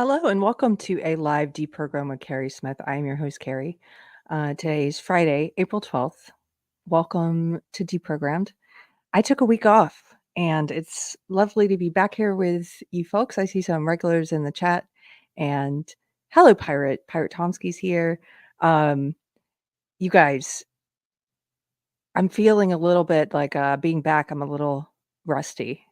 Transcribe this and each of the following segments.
Hello and welcome to a live Deprogram with Keri Smith. I am your host, Keri. Today is Friday, April 12th. Welcome to Deprogrammed. I took a week off and it's lovely to be back here with you folks. I see some regulars in the chat and hello, Pirate. Pirate Tomsky's here. You guys, I'm feeling a little bit like being back. I'm a little rusty.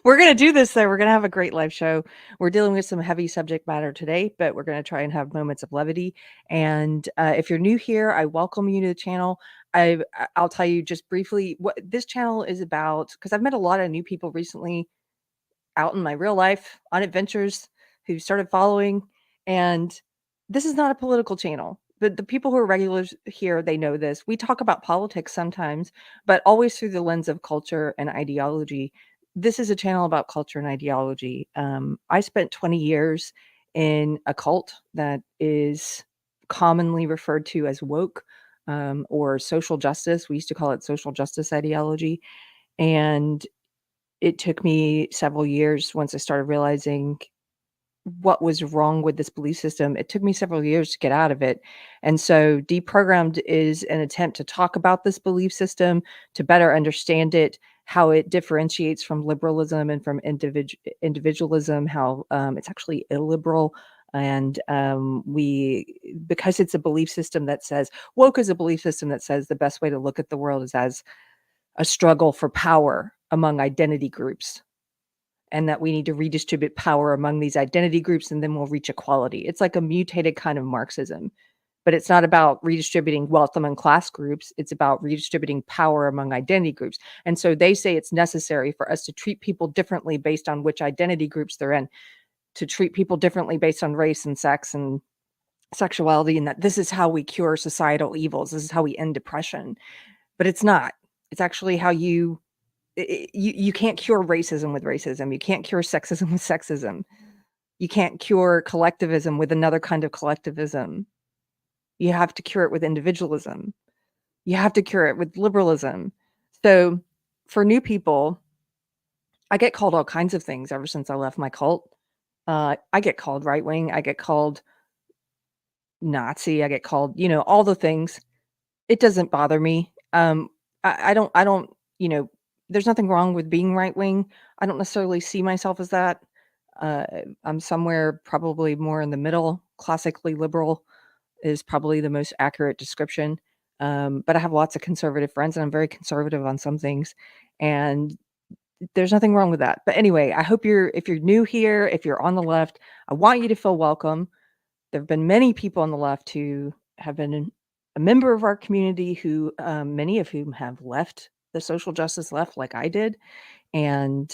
We're going to do this though. We're going to have a great live show. We're dealing with some heavy subject matter today, but we're going to try and have moments of levity. And if you're new here, I welcome you to the channel. I'll tell you just briefly what this channel is about, because I've met a lot of new people recently out in my real life on adventures who started following. And this is not a political channel. But the people who are regulars here, they know this. We talk about politics sometimes, but always through the lens of culture and ideology. This is a channel about culture and ideology. I spent 20 years in a cult that is commonly referred to as woke or social justice. We used to call it social justice ideology. And it took me several years once I started realizing what was wrong with this belief system. It took me several years to get out of it. And so Deprogrammed is an attempt to talk about this belief system, to better understand it, how it differentiates from liberalism and from individualism, how it's actually illiberal. And because it's a belief system that says, woke is a belief system that says the best way to look at the world is as a struggle for power among identity groups, and that we need to redistribute power among these identity groups and then we'll reach equality. It's like a mutated kind of Marxism, but it's not about redistributing wealth among class groups. It's about redistributing power among identity groups. And so they say it's necessary for us to treat people differently based on which identity groups they're in, to treat people differently based on race and sex and sexuality, and that this is how we cure societal evils. This is how we end depression. But it's not. It's actually how you can't cure racism with racism. You can't cure sexism with sexism. You can't cure collectivism with another kind of collectivism. You have to cure it with individualism. You have to cure it with liberalism. So for new people, I get called all kinds of things ever since I left my cult. I get called right wing. I get called Nazi. I get called, all the things. It doesn't bother me. I don't, there's nothing wrong with being right wing. I don't necessarily see myself as that. I'm somewhere probably more in the middle. Classically liberal is probably the most accurate description. But I have lots of conservative friends and I'm very conservative on some things. And there's nothing wrong with that. But anyway, I hope if you're new here, if you're on the left, I want you to feel welcome. There have been many people on the left who have been a member of our community who many of whom have left the social justice left like I did. And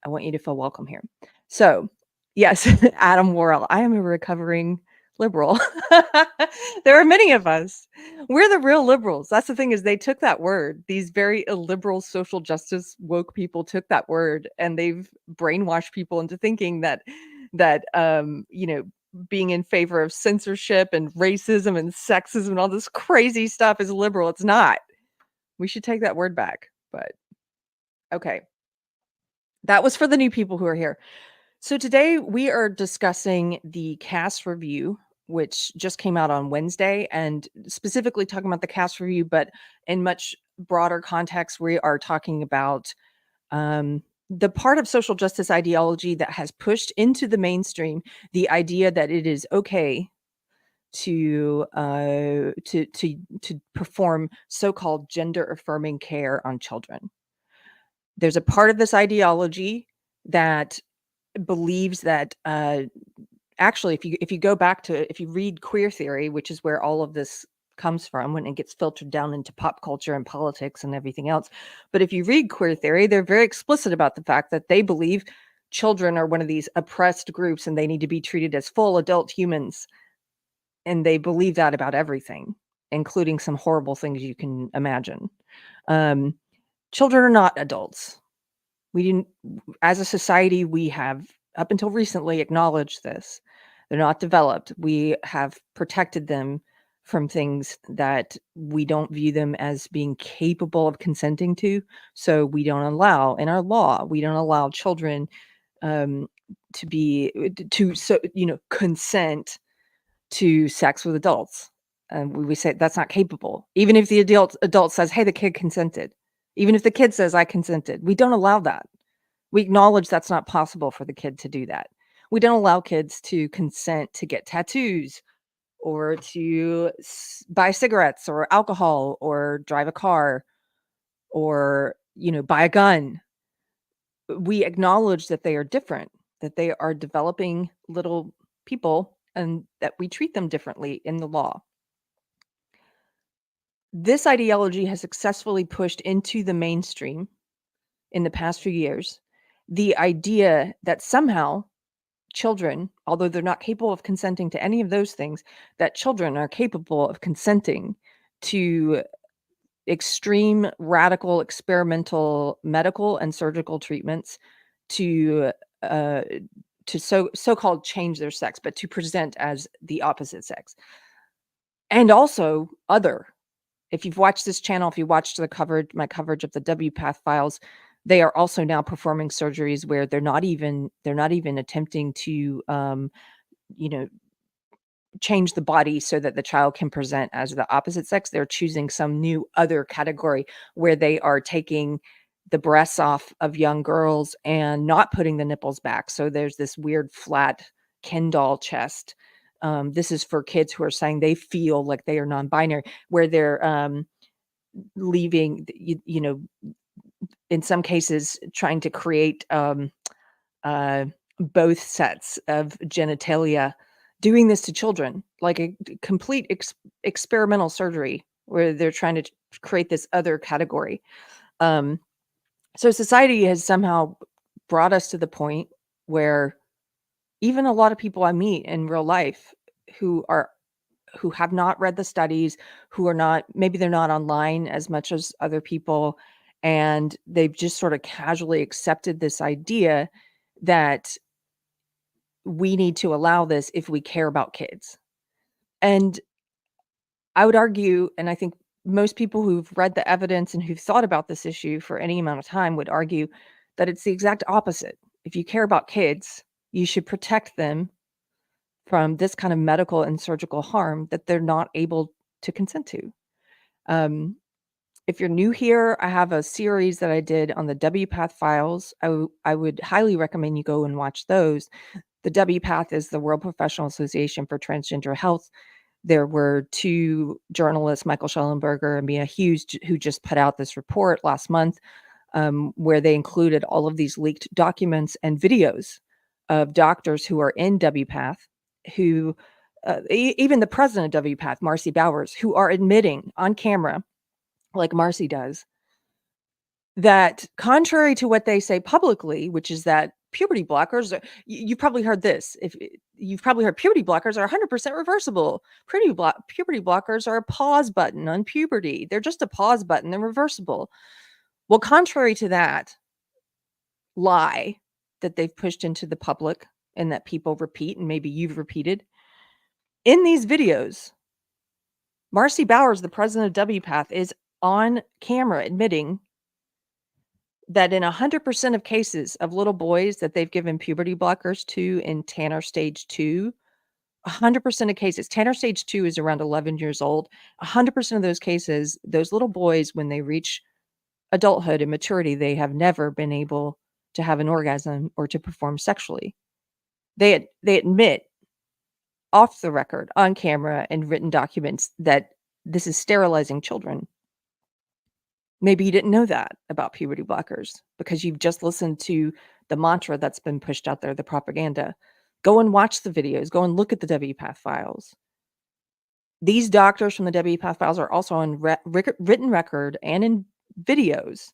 I want you to feel welcome here. So yes, Adam Worrell, I am a recovering liberal. There are many of us. We're the real liberals. That's the thing, is they took that word. These very illiberal social justice woke people took that word and they've brainwashed people into thinking that being in favor of censorship and racism and sexism and all this crazy stuff is liberal. It's not. We should take that word back. But okay. That was for the new people who are here. So today we are discussing the Cass review, which just came out on Wednesday, and specifically talking about the Cass review, but in much broader context, we are talking about the part of social justice ideology that has pushed into the mainstream the idea that it is okay to perform so-called gender affirming care on children. There's a part of this ideology that believes that actually if you go back to, if you read queer theory, which is where all of this comes from when it gets filtered down into pop culture and politics and everything else, but if you read queer theory, they're very explicit about the fact that they believe children are one of these oppressed groups and they need to be treated as full adult humans, and they believe that about everything, including some horrible things you can imagine. Children are not adults. We didn't, as a society, we have up until recently acknowledged this. They're not developed. We have protected them from things that we don't view them as being capable of consenting to. So we don't allow, in our law, we don't allow children consent to sex with adults. And we say that's not capable. Even if the adult says, "Hey, the kid consented." Even if the kid says, "I consented," we don't allow that. We acknowledge that's not possible for the kid to do that. We don't allow kids to consent to get tattoos or to buy cigarettes or alcohol or drive a car or, buy a gun. We acknowledge that they are different, that they are developing little people and that we treat them differently in the law. This ideology has successfully pushed into the mainstream in the past few years the idea that somehow children, although they're not capable of consenting to any of those things, that children are capable of consenting to extreme, radical, experimental medical and surgical treatments to uh, so-called change their sex, but to present as the opposite sex. And also other. If you've watched this channel, if you watched my coverage of the WPATH files, they are also now performing surgeries where they're not even attempting to change the body so that the child can present as the opposite sex. They're choosing some new other category where they are taking the breasts off of young girls and not putting the nipples back. So there's this weird flat Ken doll chest. This is for kids who are saying they feel like they are non-binary, where they're leaving, in some cases trying to create both sets of genitalia, doing this to children, like a complete experimental surgery where they're trying to create this other category. So society has somehow brought us to the point where even a lot of people I meet in real life who have not read the studies, who are not, maybe they're not online as much as other people, and they've just sort of casually accepted this idea that we need to allow this if we care about kids. And I would argue, and I think most people who've read the evidence and who've thought about this issue for any amount of time would argue that it's the exact opposite. If you care about kids, you should protect them from this kind of medical and surgical harm that they're not able to consent to. If you're new here, I have a series that I did on the WPATH files. I would highly recommend you go and watch those. The WPATH is the World Professional Association for Transgender Health. There were two journalists, Michael Schellenberger and Mia Hughes, who just put out this report last month where they included all of these leaked documents and videos of doctors who are in WPATH, who even the president of WPATH, Marcy Bowers, who are admitting on camera, like Marcy does, that contrary to what they say publicly, which is that puberty blockers, you've probably heard this. If you've probably heard puberty blockers are 100% reversible. Puberty blockers are a pause button on puberty. They're just a pause button. They're reversible. Well, contrary to that lie that they've pushed into the public and that people repeat, and maybe you've repeated, in these videos, Marcy Bowers, the president of WPATH, is on camera admitting that in 100% of cases of little boys that they've given puberty blockers to in Tanner stage 2, 100% of cases, Tanner stage 2 is around 11 years old. 100% of those cases, those little boys, when they reach adulthood and maturity, they have never been able to have an orgasm or to perform sexually. They admit off the record, on camera, and written documents that this is sterilizing children. Maybe you didn't know that about puberty blockers because you've just listened to the mantra that's been pushed out there, the propaganda. Go and watch the videos. Go and look at the WPATH files. These doctors from the WPATH files are also on written record and in videos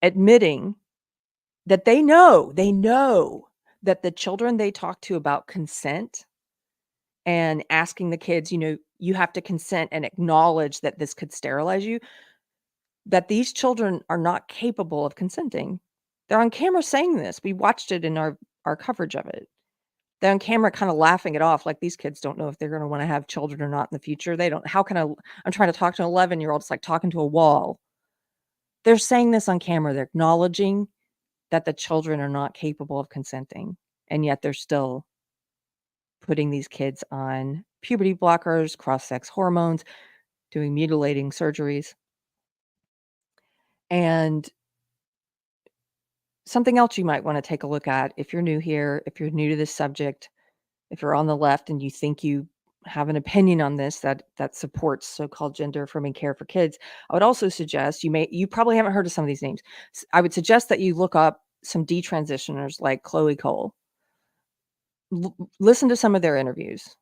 admitting that they know that the children they talk to about consent and asking the kids, you have to consent and acknowledge that this could sterilize you, that these children are not capable of consenting. They're on camera saying this. We watched it in our coverage of it. They're on camera kind of laughing it off like these kids don't know if they're going to want to have children or not in the future. They don't. I'm trying to talk to an 11-year-old. It's like talking to a wall. They're saying this on camera. They're acknowledging that the children are not capable of consenting. and yet they're still putting these kids on puberty blockers, cross-sex hormones, doing mutilating surgeries. And something else you might want to take a look at if you're new here, if you're new to this subject, if you're on the left and you think you have an opinion on this that supports so-called gender affirming care for kids, I would also suggest you probably haven't heard of some of these names. I would suggest that you look up some detransitioners like Chloe Cole. Listen to some of their interviews.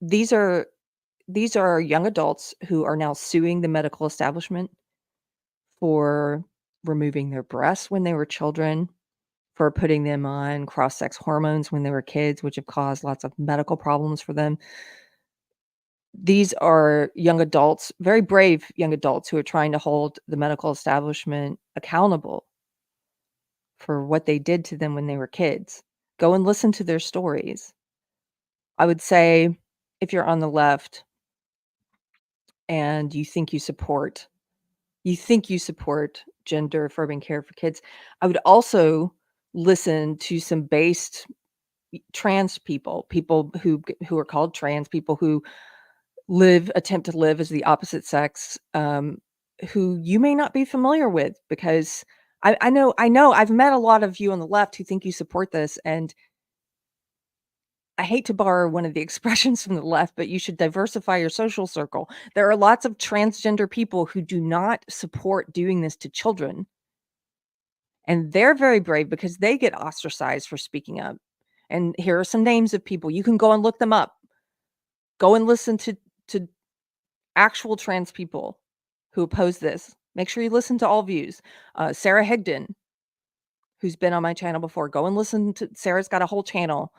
These are young adults who are now suing the medical establishment for removing their breasts when they were children, for putting them on cross-sex hormones when they were kids, which have caused lots of medical problems for them. These are young adults, very brave young adults who are trying to hold the medical establishment accountable for what they did to them when they were kids. Go and listen to their stories. I would say if you're on the left and you think you support gender affirming care for kids, I would also listen to some based trans people who are called trans, people who attempt to live as the opposite sex, who you may not be familiar with, because I know I've met a lot of you on the left who think you support this, and I hate to borrow one of the expressions from the left, but you should diversify your social circle. There are lots of transgender people who do not support doing this to children. And they're very brave because they get ostracized for speaking up. And here are some names of people. You can go and look them up. Go and listen to actual trans people who oppose this. Make sure you listen to all views. Sarah Higdon, who's been on my channel before. Go and listen to Sarah's got a whole channel.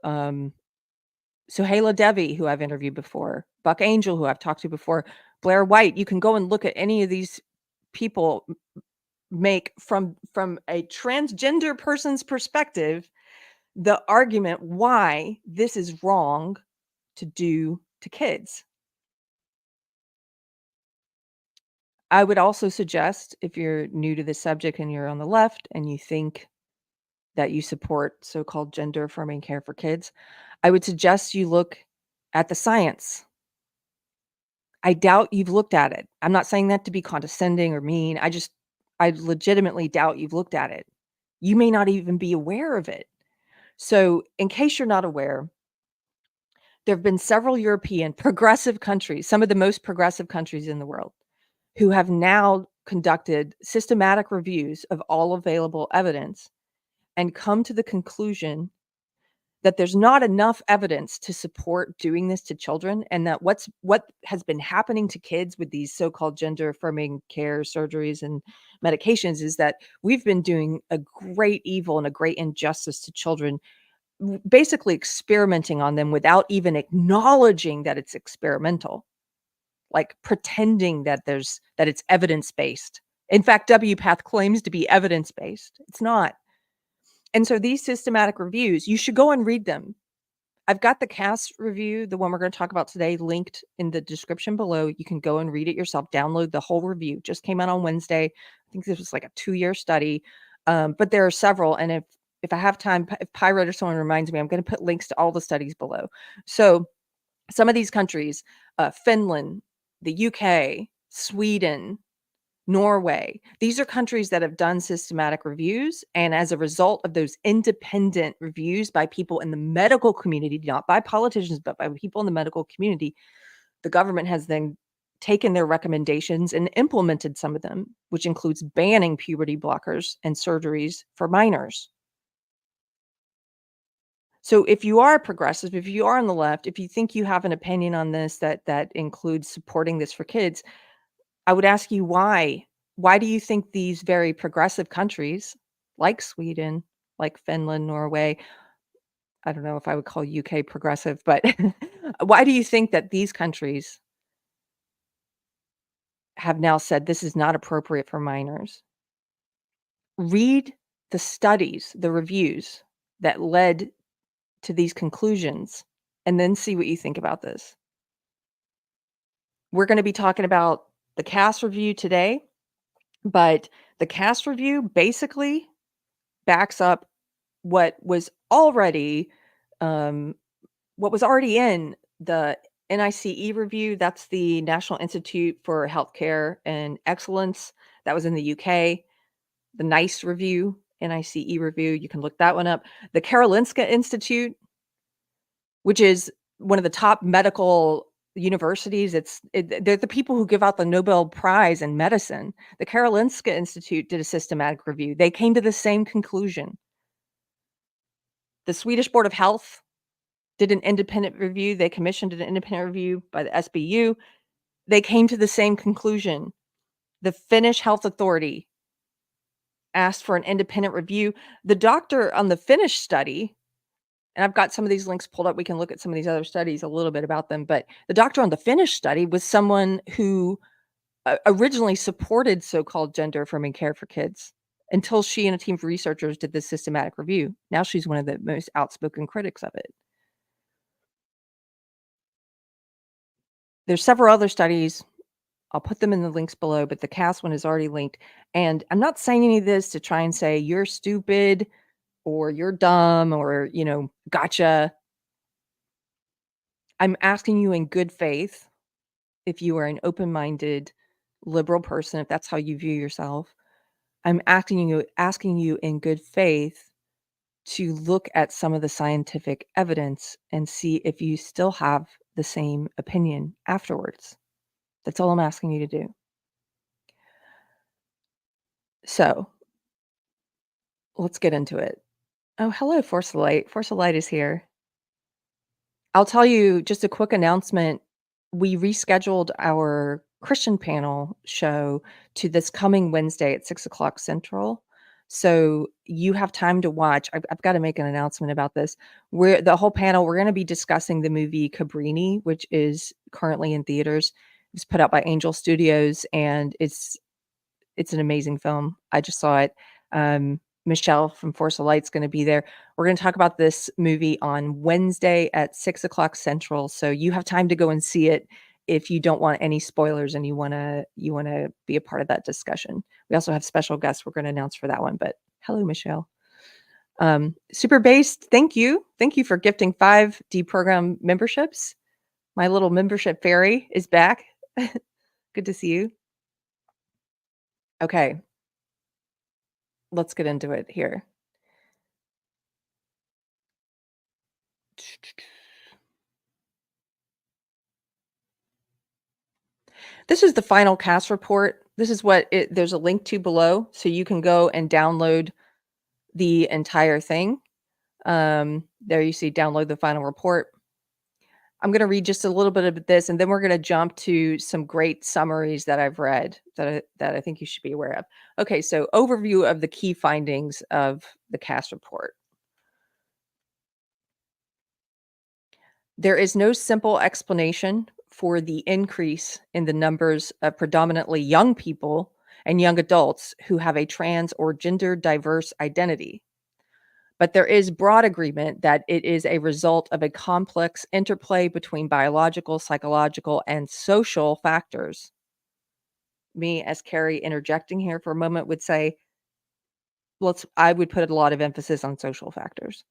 Sohaila Devi, who I've interviewed before. Buck Angel, who I've talked to before. Blair White. You can go and look at any of these people make from a transgender person's perspective the argument why this is wrong to do to kids. I would also suggest, if you're new to this subject and you're on the left and you think that you support so-called gender affirming care for kids, I would suggest you look at the science. I doubt you've looked at it. I'm not saying that to be condescending or mean. I legitimately doubt you've looked at it. You may not even be aware of it. So, in case you're not aware, there have been several European progressive countries, some of the most progressive countries in the world, who have now conducted systematic reviews of all available evidence and come to the conclusion that there's not enough evidence to support doing this to children, and that what has been happening to kids with these so-called gender affirming care surgeries and medications is that we've been doing a great evil and a great injustice to children, basically experimenting on them without even acknowledging that it's experimental, like pretending that it's evidence-based. In fact, WPATH claims to be evidence-based. It's not. And so these systematic reviews, you should go and read them. I've got the Cass review, the one we're going to talk about today, linked in the description below. You can go and read it yourself, download the whole review. Just came out on Wednesday. I think this was like a 2-year study. But there are several. And if I have time, if Pirate or someone reminds me, I'm going to put links to all the studies below. So some of these countries, Finland, the UK, Sweden, Norway, these are countries that have done systematic reviews. And as a result of those independent reviews by people in the medical community, not by politicians, but by people in the medical community, the government has then taken their recommendations and implemented some of them, which includes banning puberty blockers and surgeries for minors. So if you are progressive, if you are on the left, if you think you have an opinion on this that includes supporting this for kids, I would ask you why. Why do you think these very progressive countries, like Sweden, like Finland, Norway, I don't know if I would call UK progressive, but why do you think that these countries have now said this is not appropriate for minors? Read the studies, the reviews that led to these conclusions, and then see what you think about this. We're going to be talking about the Cass review today, but the Cass review basically backs up what was already um, what was already in the NICE review. That's the National Institute for Healthcare and Excellence. That was in the UK. The NICE review, NICE review. You can look that one up. The Karolinska Institute, which is one of the top medical universities. They're the people who give out the Nobel Prize in medicine. The Karolinska Institute did a systematic review. They came to the same conclusion. The Swedish Board of Health did an independent review. They commissioned an independent review by the SBU. They came to the same conclusion. The Finnish Health Authority asked for an independent review. The doctor on the Finnish study, and I've got some of these links pulled up. We can look at some of these other studies, a little bit about them. But the doctor on the Finnish study was someone who originally supported so-called gender affirming care for kids until she and a team of researchers did this systematic review. Now she's one of the most outspoken critics of it. There's several other studies. I'll put them in the links below, but the Cass one is already linked. And I'm not saying any of this to try and say you're stupid or you're dumb or, gotcha. I'm asking you in good faith, if you are an open-minded liberal person, if that's how you view yourself, I'm asking you in good faith to look at some of the scientific evidence and see if you still have the same opinion afterwards. That's all I'm asking you to do. So let's get into it. Oh, hello, Force of Light. Force of Light is here. I'll tell you just a quick announcement. We rescheduled our Christian panel show to this coming Wednesday at 6:00 Central. So you have time to watch. I've got to make an announcement about this. We're going to be discussing the movie Cabrini, which is currently in theaters. It was put out by Angel Studios, and it's an amazing film. I just saw it. Michelle from Force of Light's going to be there. We're going to talk about this movie on Wednesday at 6:00 Central. So you have time to go and see it if you don't want any spoilers and you want to be a part of that discussion. We also have special guests we're going to announce for that one. But hello, Michelle. Super Based, thank you. Thank you for gifting 5 Deprogrammed memberships. My little membership fairy is back. Good to see you. Okay. Let's get into it here. This is the final Cass report. This is what there's a link to below, so you can go and download the entire thing. There you see download the final report. I'm going to read just a little bit of this, and then we're going to jump to some great summaries that I've read that I think you should be aware of. Okay, so overview of the key findings of the Cass report. There is no simple explanation for the increase in the numbers of predominantly young people and young adults who have a trans or gender diverse identity. But there is broad agreement that it is a result of a complex interplay between biological, psychological, and social factors. Me, as Keri, interjecting here for a moment, would say, I would put a lot of emphasis on social factors.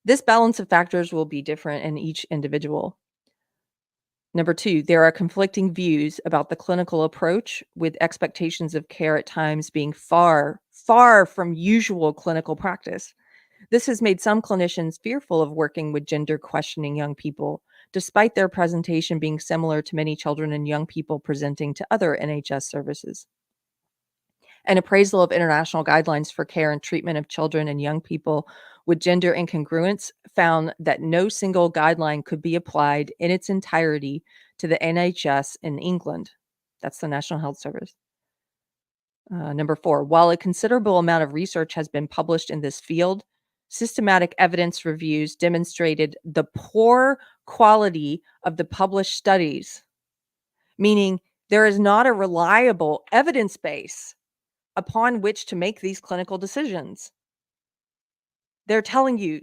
This balance of factors will be different in each individual. Number 2, there are conflicting views about the clinical approach, with expectations of care at times being far, far from usual clinical practice. This has made some clinicians fearful of working with gender-questioning young people, despite their presentation being similar to many children and young people presenting to other NHS services. An appraisal of international guidelines for care and treatment of children and young people with gender incongruence found that no single guideline could be applied in its entirety to the NHS in England. That's the National Health Service. Number 4, while a considerable amount of research has been published in this field, systematic evidence reviews demonstrated the poor quality of the published studies, meaning there is not a reliable evidence base upon which to make these clinical decisions. They're telling you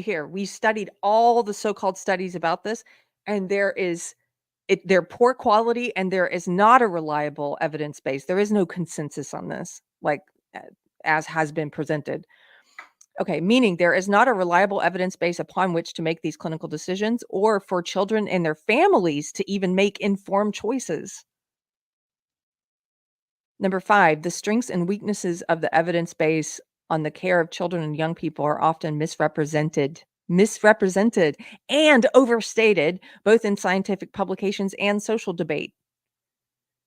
here, we studied all the so-called studies about this, and they're poor quality, and there is not a reliable evidence base. There is no consensus on this, like as has been presented. Okay, meaning there is not a reliable evidence base upon which to make these clinical decisions or for children and their families to even make informed choices. Number 5, the strengths and weaknesses of the evidence base on the care of children and young people are often misrepresented and overstated both in scientific publications and social debate.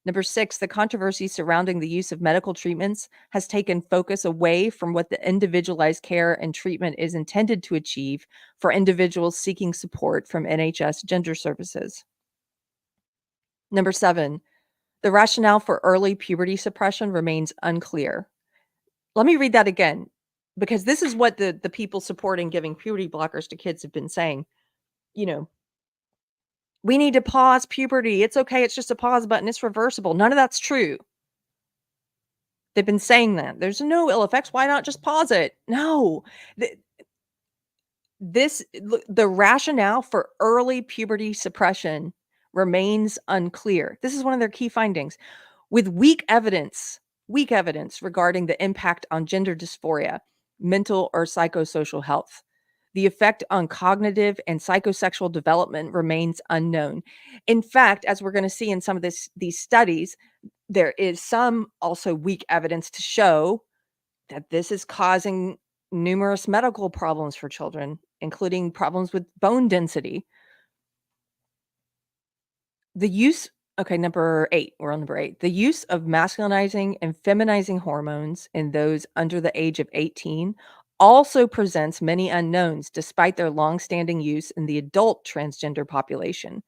Number 6, the controversy surrounding the use of medical treatments has taken focus away from what the individualized care and treatment is intended to achieve for individuals seeking support from NHS gender services. Number 7, the rationale for early puberty suppression remains unclear. Let me read that again, because this is what the people supporting giving puberty blockers to kids have been saying. You know, we need to pause puberty. It's okay. It's just a pause button. It's reversible. None of that's true. They've been saying that. There's no ill effects. Why not just pause it? No. Th- the rationale for early puberty suppression remains unclear. This is one of their key findings. With weak evidence regarding the impact on gender dysphoria, mental or psychosocial health. The effect on cognitive and psychosexual development remains unknown. In fact, as we're going to see in some of these studies, there is some also weak evidence to show that this is causing numerous medical problems for children, including problems with bone density. The use Okay, number 8, we're on number 8. The use of masculinizing and feminizing hormones in those under the age of 18 also presents many unknowns despite their long-standing use in the adult transgender population.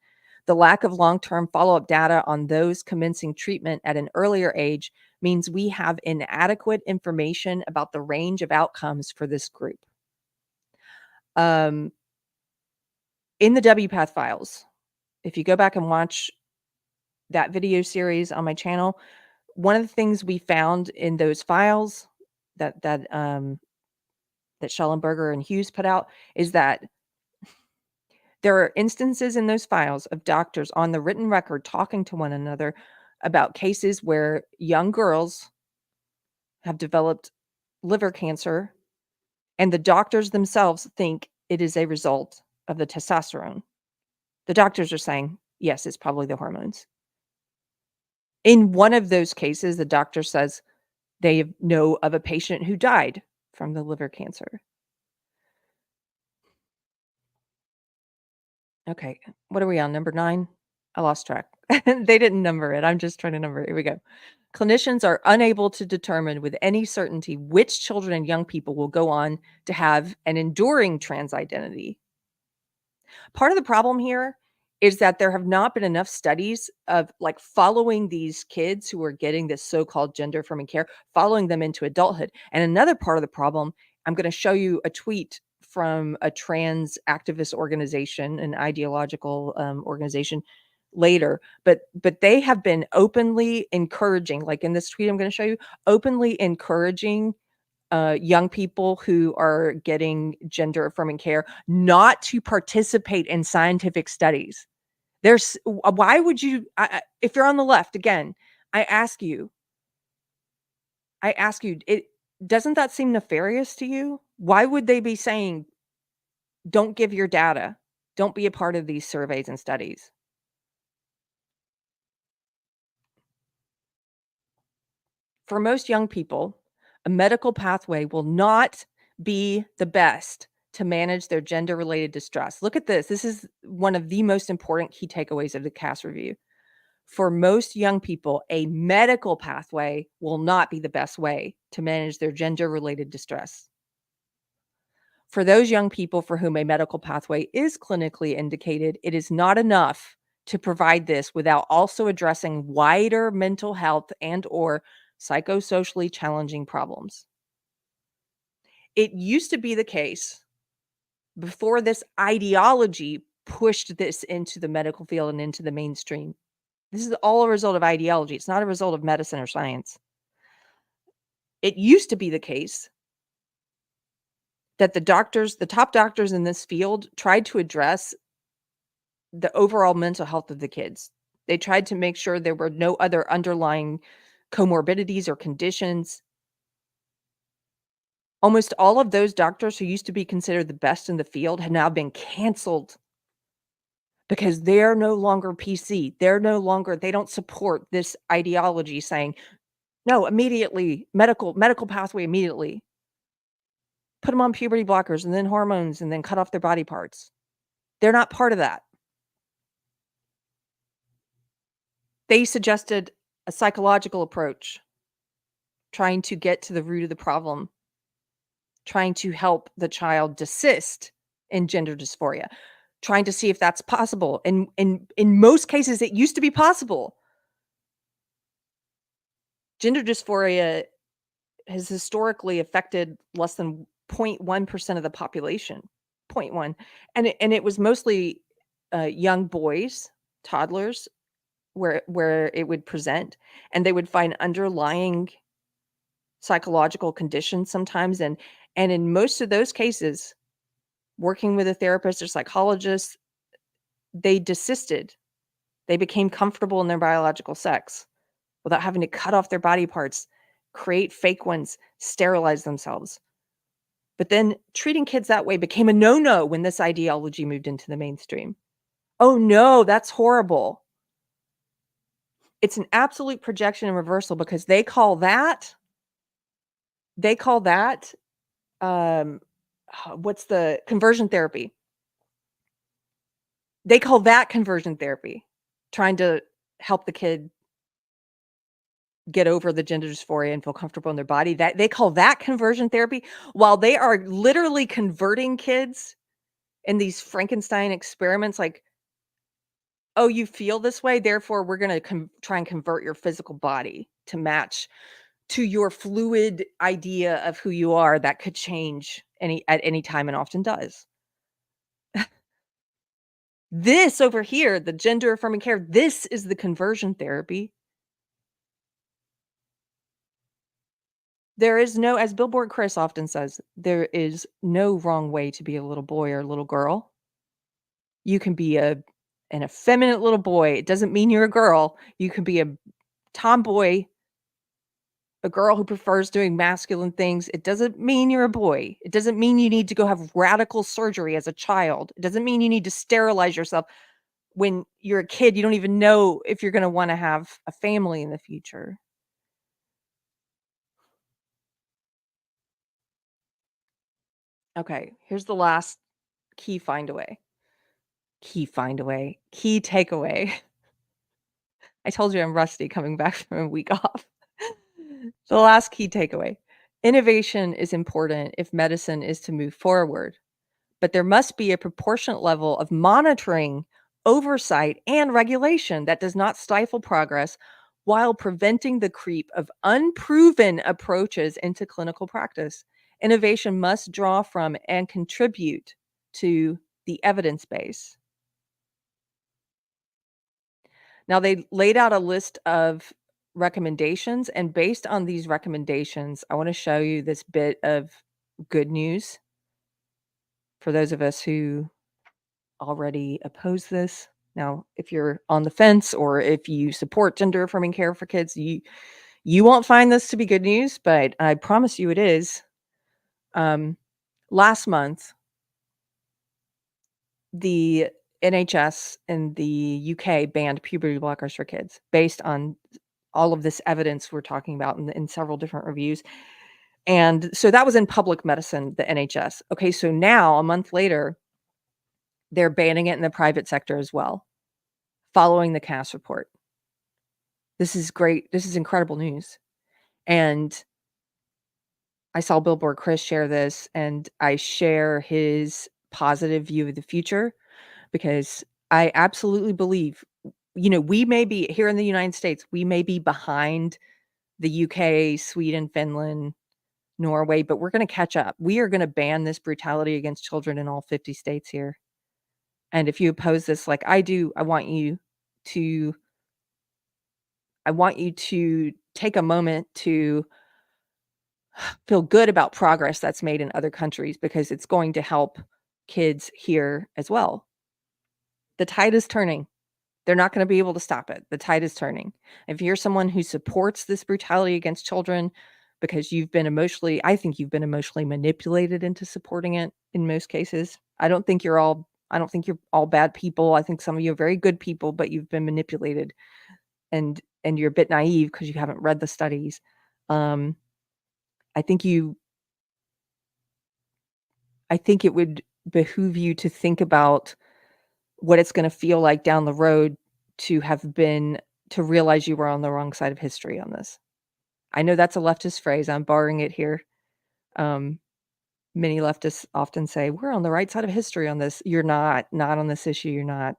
The lack of long-term follow-up data on those commencing treatment at an earlier age means we have inadequate information about the range of outcomes for this group. Um, in the WPATH files, if you go back and watch that video series on my channel, one of the things we found in those files that Schellenberger and Hughes put out is that there are instances in those files of doctors on the written record talking to one another about cases where young girls have developed liver cancer and the doctors themselves think it is a result of the testosterone. The doctors are saying, yes, it's probably the hormones. In one of those cases, the doctor says they know of a patient who died from the liver cancer. Okay, what are we on, number 9? I lost track. They didn't number it, I'm just trying to number it. Here we go. Clinicians are unable to determine with any certainty which children and young people will go on to have an enduring trans identity. Part of the problem here is that there have not been enough studies of, like, following these kids who are getting this so-called gender affirming care, following them into adulthood. And another part of the problem, I'm gonna show you a tweet from a trans activist organization, an ideological, organization later, but they have been openly encouraging, like in this tweet I'm gonna show you, openly encouraging young people who are getting gender affirming care not to participate in scientific studies. Why would you, if you're on the left, again, I ask you, it doesn't that seem nefarious to you? Why would they be saying, don't give your data, don't be a part of these surveys and studies? For most young people, a medical pathway will not be the best to manage their gender related distress. Look at this. This is one of the most important key takeaways of the Cass review. For most young people, a medical pathway will not be the best way to manage their gender related distress. For those young people for whom a medical pathway is clinically indicated, it is not enough to provide this without also addressing wider mental health and or psychosocially challenging problems. It used to be the case before this ideology pushed this into the medical field and into the mainstream. This is all a result of ideology. It's not a result of medicine or science. It used to be the case that the top doctors in this field tried to address the overall mental health of the kids. They tried to make sure there were no other underlying comorbidities or conditions. Almost all of those doctors who used to be considered the best in the field have now been canceled because they're no longer PC. They don't support this ideology saying, "No, immediately, medical pathway immediately. Put them on puberty blockers and then hormones and then cut off their body parts." They're not part of that. They suggested a psychological approach, trying to get to the root of the problem, trying to help the child desist in gender dysphoria, trying to see if that's possible. And in most cases, it used to be possible. Gender dysphoria has historically affected less than 0.1% of the population. 0.1. And it was mostly young boys, toddlers, where it would present, and they would find underlying psychological conditions sometimes, and in most of those cases, working with a therapist or psychologist, they desisted. They became comfortable in their biological sex without having to cut off their body parts, create fake ones, sterilize themselves. But then treating kids that way became a no-no when this ideology moved into the mainstream. Oh no, that's horrible. It's an absolute projection and reversal because they call that um what's the conversion therapy. They call that conversion therapy, trying to help the kid get over the gender dysphoria and feel comfortable in their body. That they call that conversion therapy, while they are literally converting kids in these Frankenstein experiments like, "Oh, you feel this way, therefore we're gonna try and convert your physical body to match to your fluid idea of who you are that could change at any time and often does." This over here, the gender affirming care, this is the conversion therapy. There is no, as Billboard Chris often says, there is no wrong way to be a little boy or a little girl. You can be an effeminate little boy. It doesn't mean you're a girl. You can be a tomboy, a girl who prefers doing masculine things. It doesn't mean you're a boy. It doesn't mean you need to go have radical surgery as a child. It doesn't mean you need to sterilize yourself when you're a kid. You don't even know if you're going to want to have a family in the future. Okay, here's the last key find away. Key takeaway. I told you I'm rusty coming back from a week off. The last key takeaway. Innovation is important if medicine is to move forward, but there must be a proportionate level of monitoring, oversight, and regulation that does not stifle progress while preventing the creep of unproven approaches into clinical practice. Innovation must draw from and contribute to the evidence base. Now, they laid out a list of recommendations, and based on these recommendations, I want to show you this bit of good news for those of us who already oppose this. Now, if you're on the fence or if you support gender affirming care for kids, you won't find this to be good news, but I promise you it is. Last month, the NHS in the UK banned puberty blockers for kids based on all of this evidence we're talking about in several different reviews. And so that was in public medicine, the NHS. Okay, so now a month later, they're banning it in the private sector as well, following the Cass report. This is great. This is incredible news. And I saw Billboard Chris share this, and I share his positive view of the future because I absolutely believe, we may be here in the United States, we may be behind the UK, Sweden, Finland, Norway, but we're going to catch up. We are going to ban this brutality against children in all 50 states here. And if you oppose this like I do, I want you to take a moment to feel good about progress that's made in other countries because it's going to help kids here as well. The tide is turning. They're not going to be able to stop it. The tide is turning. If you're someone who supports this brutality against children, because I think you've been emotionally manipulated into supporting it in most cases. I don't think you're all bad people. I think some of you are very good people, but you've been manipulated, and you're a bit naive because you haven't read the studies. Um, I think it would behoove you to think about what it's gonna feel like down the road to realize you were on the wrong side of history on this. I know that's a leftist phrase, I'm borrowing it here. Um, Many leftists often say, "We're on the right side of history on this." You're not on this issue, you're not.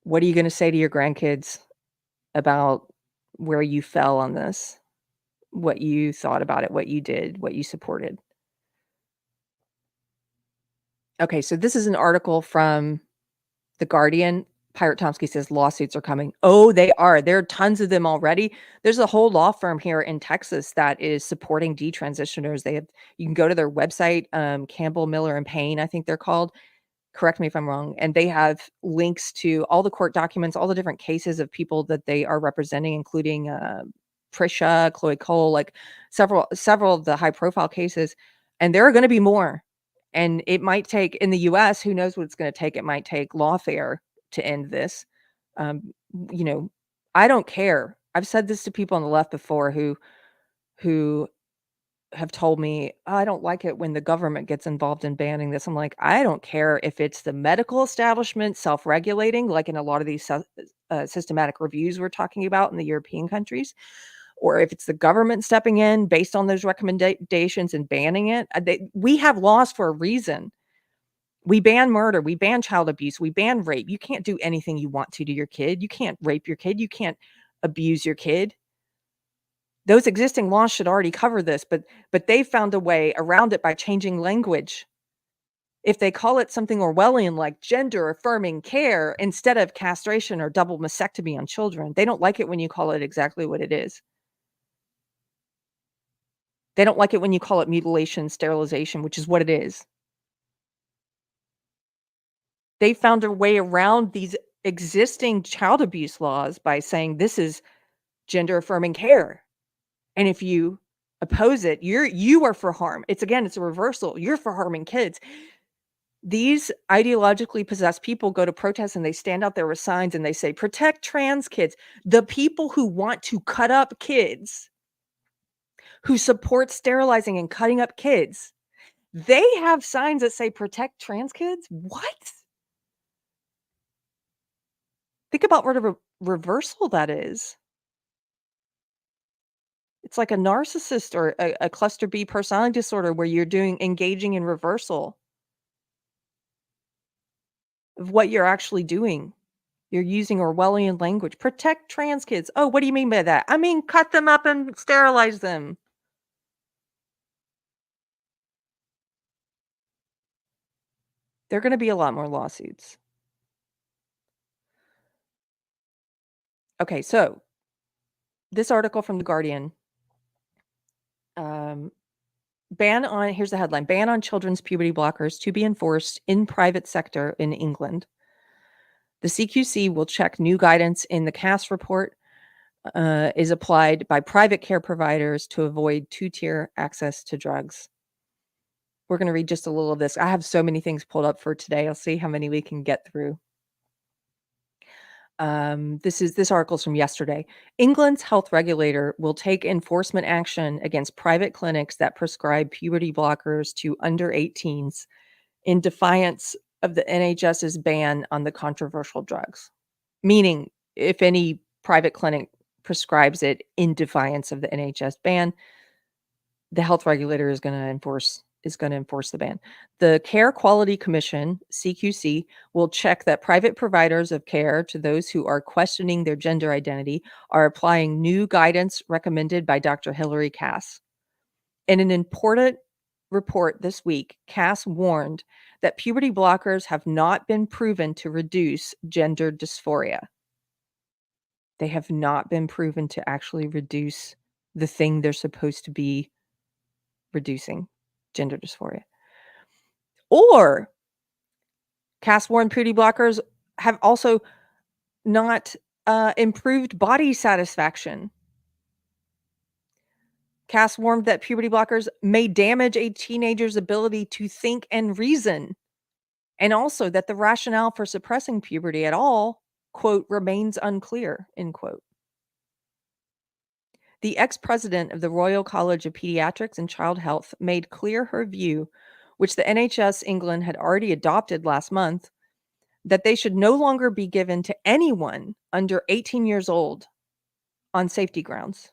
What are you gonna say to your grandkids about where you fell on this? What you thought about it, what you did, what you supported? Okay, so this is an article from The Guardian. Pirate Tomsky says lawsuits are coming. Oh, they are. There are tons of them already. There's a whole law firm here in Texas that is supporting detransitioners. You can go to their website, Campbell, Miller, and Payne, I think they're called. Correct me if I'm wrong. And they have links to all the court documents, all the different cases of people that they are representing, including Prisha, Chloe Cole, like several of the high profile cases. And there are going to be more. And it might take, in the US, who knows what it's going to take? It might take lawfare to end this. Um, you know, I don't care. I've said this to people on the left before who have told me, "Oh, I don't like it when the government gets involved in banning this." I'm like, I don't care if it's the medical establishment self-regulating, like in a lot of these systematic reviews we're talking about in the European countries, or if it's the government stepping in based on those recommendations and banning it. We have laws for a reason. We ban murder, we ban child abuse, we ban rape. You can't do anything you want to your kid. You can't rape your kid. You can't abuse your kid. Those existing laws should already cover this, but they found a way around it by changing language. If they call it something Orwellian like gender affirming care instead of castration or double mastectomy on children, they don't like it when you call it exactly what it is. They don't like it when you call it mutilation, sterilization, which is what it is. They found a way around these existing child abuse laws by saying this is gender affirming care. And if you oppose it, you are for harm. It's a reversal. You're for harming kids. These ideologically possessed people go to protests and they stand out there with signs and they say, protect trans kids. The people who want to cut up kids, who support sterilizing and cutting up kids, they have signs that say protect trans kids. What? Think about what a reversal that is. It's like a narcissist or a cluster B personality disorder where you're engaging in reversal of what you're actually doing. You're using Orwellian language. Protect trans kids. Oh, what do you mean by that? I mean, cut them up and sterilize them. There are going to be a lot more lawsuits. Okay, so this article from The Guardian, here's the headline, ban on children's puberty blockers to be enforced in private sector in England. The CQC will check new guidance in the Cass report is applied by private care providers to avoid two-tier access to drugs. We're going to read just a little of this. I have so many things pulled up for today. I'll see how many we can get through. This article's from yesterday. England's health regulator will take enforcement action against private clinics that prescribe puberty blockers to under 18s in defiance of the NHS's ban on the controversial drugs. Meaning, if any private clinic prescribes it in defiance of the NHS ban, the health regulator is going to enforce the ban. The Care Quality Commission, CQC, will check that private providers of care to those who are questioning their gender identity are applying new guidance recommended by Dr. Hilary Cass. In an important report this week, Cass warned that puberty blockers have not been proven to reduce gender dysphoria. They have not been proven to actually reduce the thing they're supposed to be reducing, gender dysphoria. Or Cass warned puberty blockers have also not Improved body satisfaction. Cass warned that puberty blockers may damage a teenager's ability to think and reason, and also that the rationale for suppressing puberty at all, quote, remains unclear, end quote. The ex-president of the Royal College of Pediatrics and Child Health made clear her view, which the NHS England had already adopted last month, that they should no longer be given to anyone under 18 years old on safety grounds.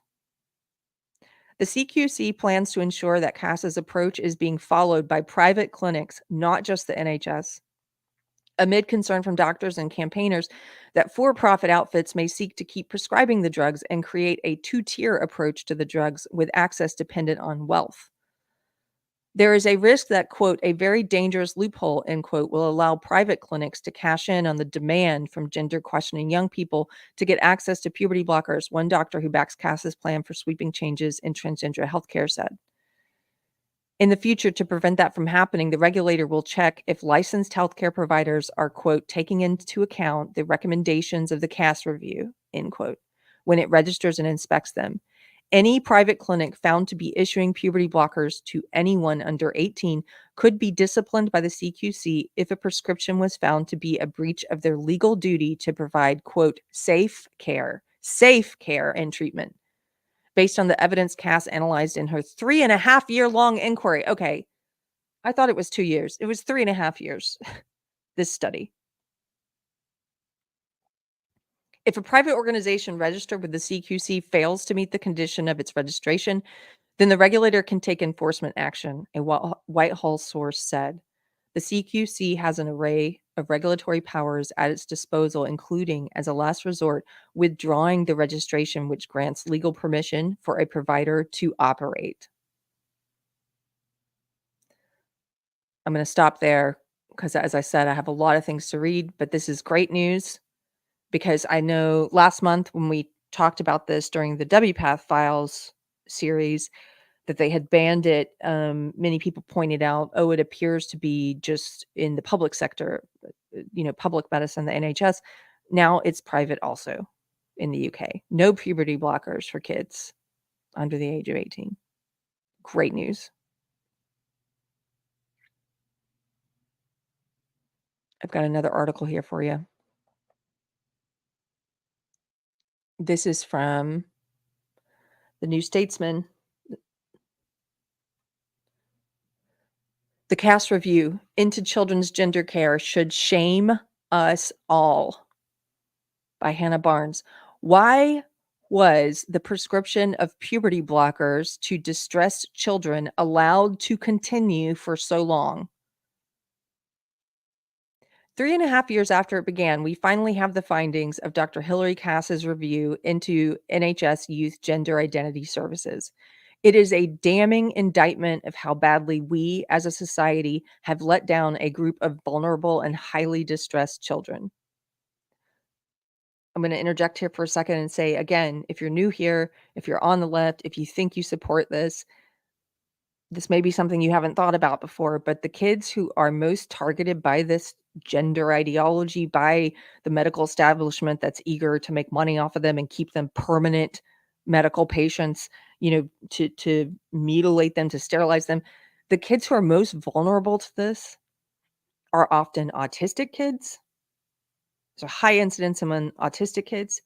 The CQC plans to ensure that Cass's approach is being followed by private clinics, not just the NHS, amid concern from doctors and campaigners that for-profit outfits may seek to keep prescribing the drugs and create a two-tier approach to the drugs with access dependent on wealth. There is a risk that, quote, a very dangerous loophole, end quote, will allow private clinics to cash in on the demand from gender questioning young people to get access to puberty blockers, one doctor who backs Cass's plan for sweeping changes in transgender healthcare said. In the future, to prevent that from happening, the regulator will check if licensed healthcare providers are, quote, taking into account the recommendations of the Cass review, end quote, when it registers and inspects them. Any private clinic found to be issuing puberty blockers to anyone under 18 could be disciplined by the CQC if a prescription was found to be a breach of their legal duty to provide, quote, safe care and treatment based on the evidence Cass analyzed in her 3.5-year long inquiry. Okay, I thought it was 2 years. It was 3.5 years, this study. If a private organization registered with the CQC fails to meet the condition of its registration, then the regulator can take enforcement action, a Whitehall source said. The CQC has an array of regulatory powers at its disposal, including, as a last resort, withdrawing the registration which grants legal permission for a provider to operate. I'm going to stop there because, as I said, I have a lot of things to read, but this is great news because I know last month when we talked about this during the WPATH Files series, that they had banned it. Many people pointed out, oh, it appears to be just in the public sector, public medicine, the NHS. Now it's private also in the UK. No puberty blockers for kids under the age of 18. Great news. I've got another article here for you. This is from the New Statesman. The Cass Review into Children's Gender Care Should Shame Us All by Hannah Barnes. Why was the prescription of puberty blockers to distressed children allowed to continue for so long? 3.5 years after it began, we finally have the findings of Dr. Hilary Cass's review into NHS Youth Gender Identity Services. It is a damning indictment of how badly we as a society have let down a group of vulnerable and highly distressed children. I'm going to interject here for a second and say, again, if you're new here, if you're on the left, if you think you support this, this may be something you haven't thought about before, but the kids who are most targeted by this gender ideology, by the medical establishment that's eager to make money off of them and keep them permanent medical patients, to mutilate them, to sterilize them, the kids who are most vulnerable to this are often autistic kids. There's a high incidence among autistic kids,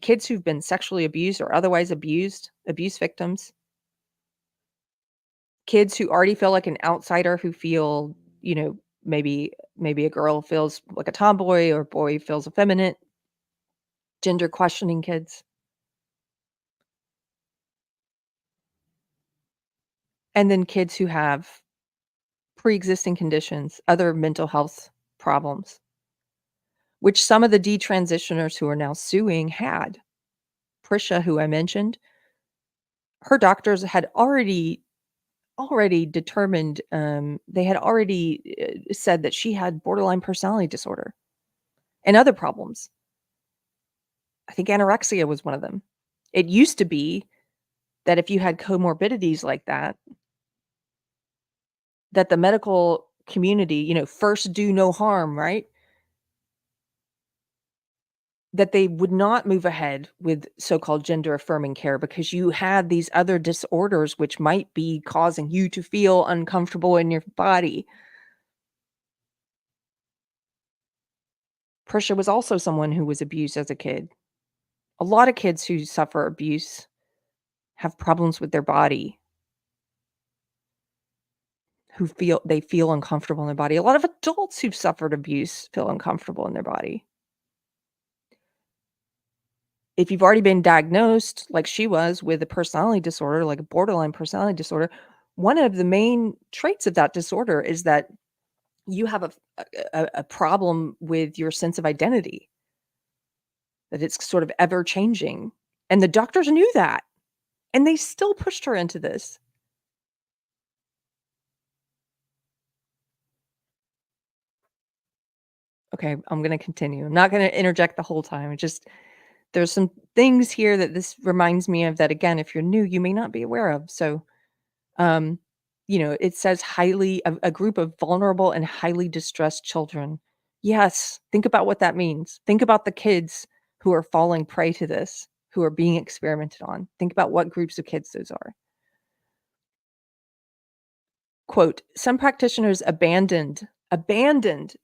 kids who've been sexually abused or otherwise abuse victims, kids who already feel like an outsider, who feel, maybe a girl feels like a tomboy or a boy feels effeminate, gender questioning kids. And then kids who have pre-existing conditions, other mental health problems, which some of the detransitioners who are now suing had. Prisha, who I mentioned, her doctors had already determined, they had already said that she had borderline personality disorder and other problems. I think anorexia was one of them. It used to be that if you had comorbidities like that, that the medical community, first do no harm, right? that they would not move ahead with so-called gender affirming care because you had these other disorders which might be causing you to feel uncomfortable in your body. Prisha was also someone who was abused as a kid. A lot of kids who suffer abuse have problems with their body, who feel uncomfortable in their body. A lot of adults who've suffered abuse feel uncomfortable in their body. If you've already been diagnosed, like she was, with a personality disorder, like a borderline personality disorder, one of the main traits of that disorder is that you have a problem with your sense of identity, that it's sort of ever changing. And the doctors knew that, and they still pushed her into this. Okay, I'm gonna continue. I'm not gonna interject the whole time. It just there's some things here that this reminds me of that, again, if you're new, you may not be aware of. So, um, it says a group of vulnerable and highly distressed children. Yes, think about what that means. Think about the kids who are falling prey to this, who are being experimented on. Think about what groups of kids those are. Quote, "Some practitioners abandoned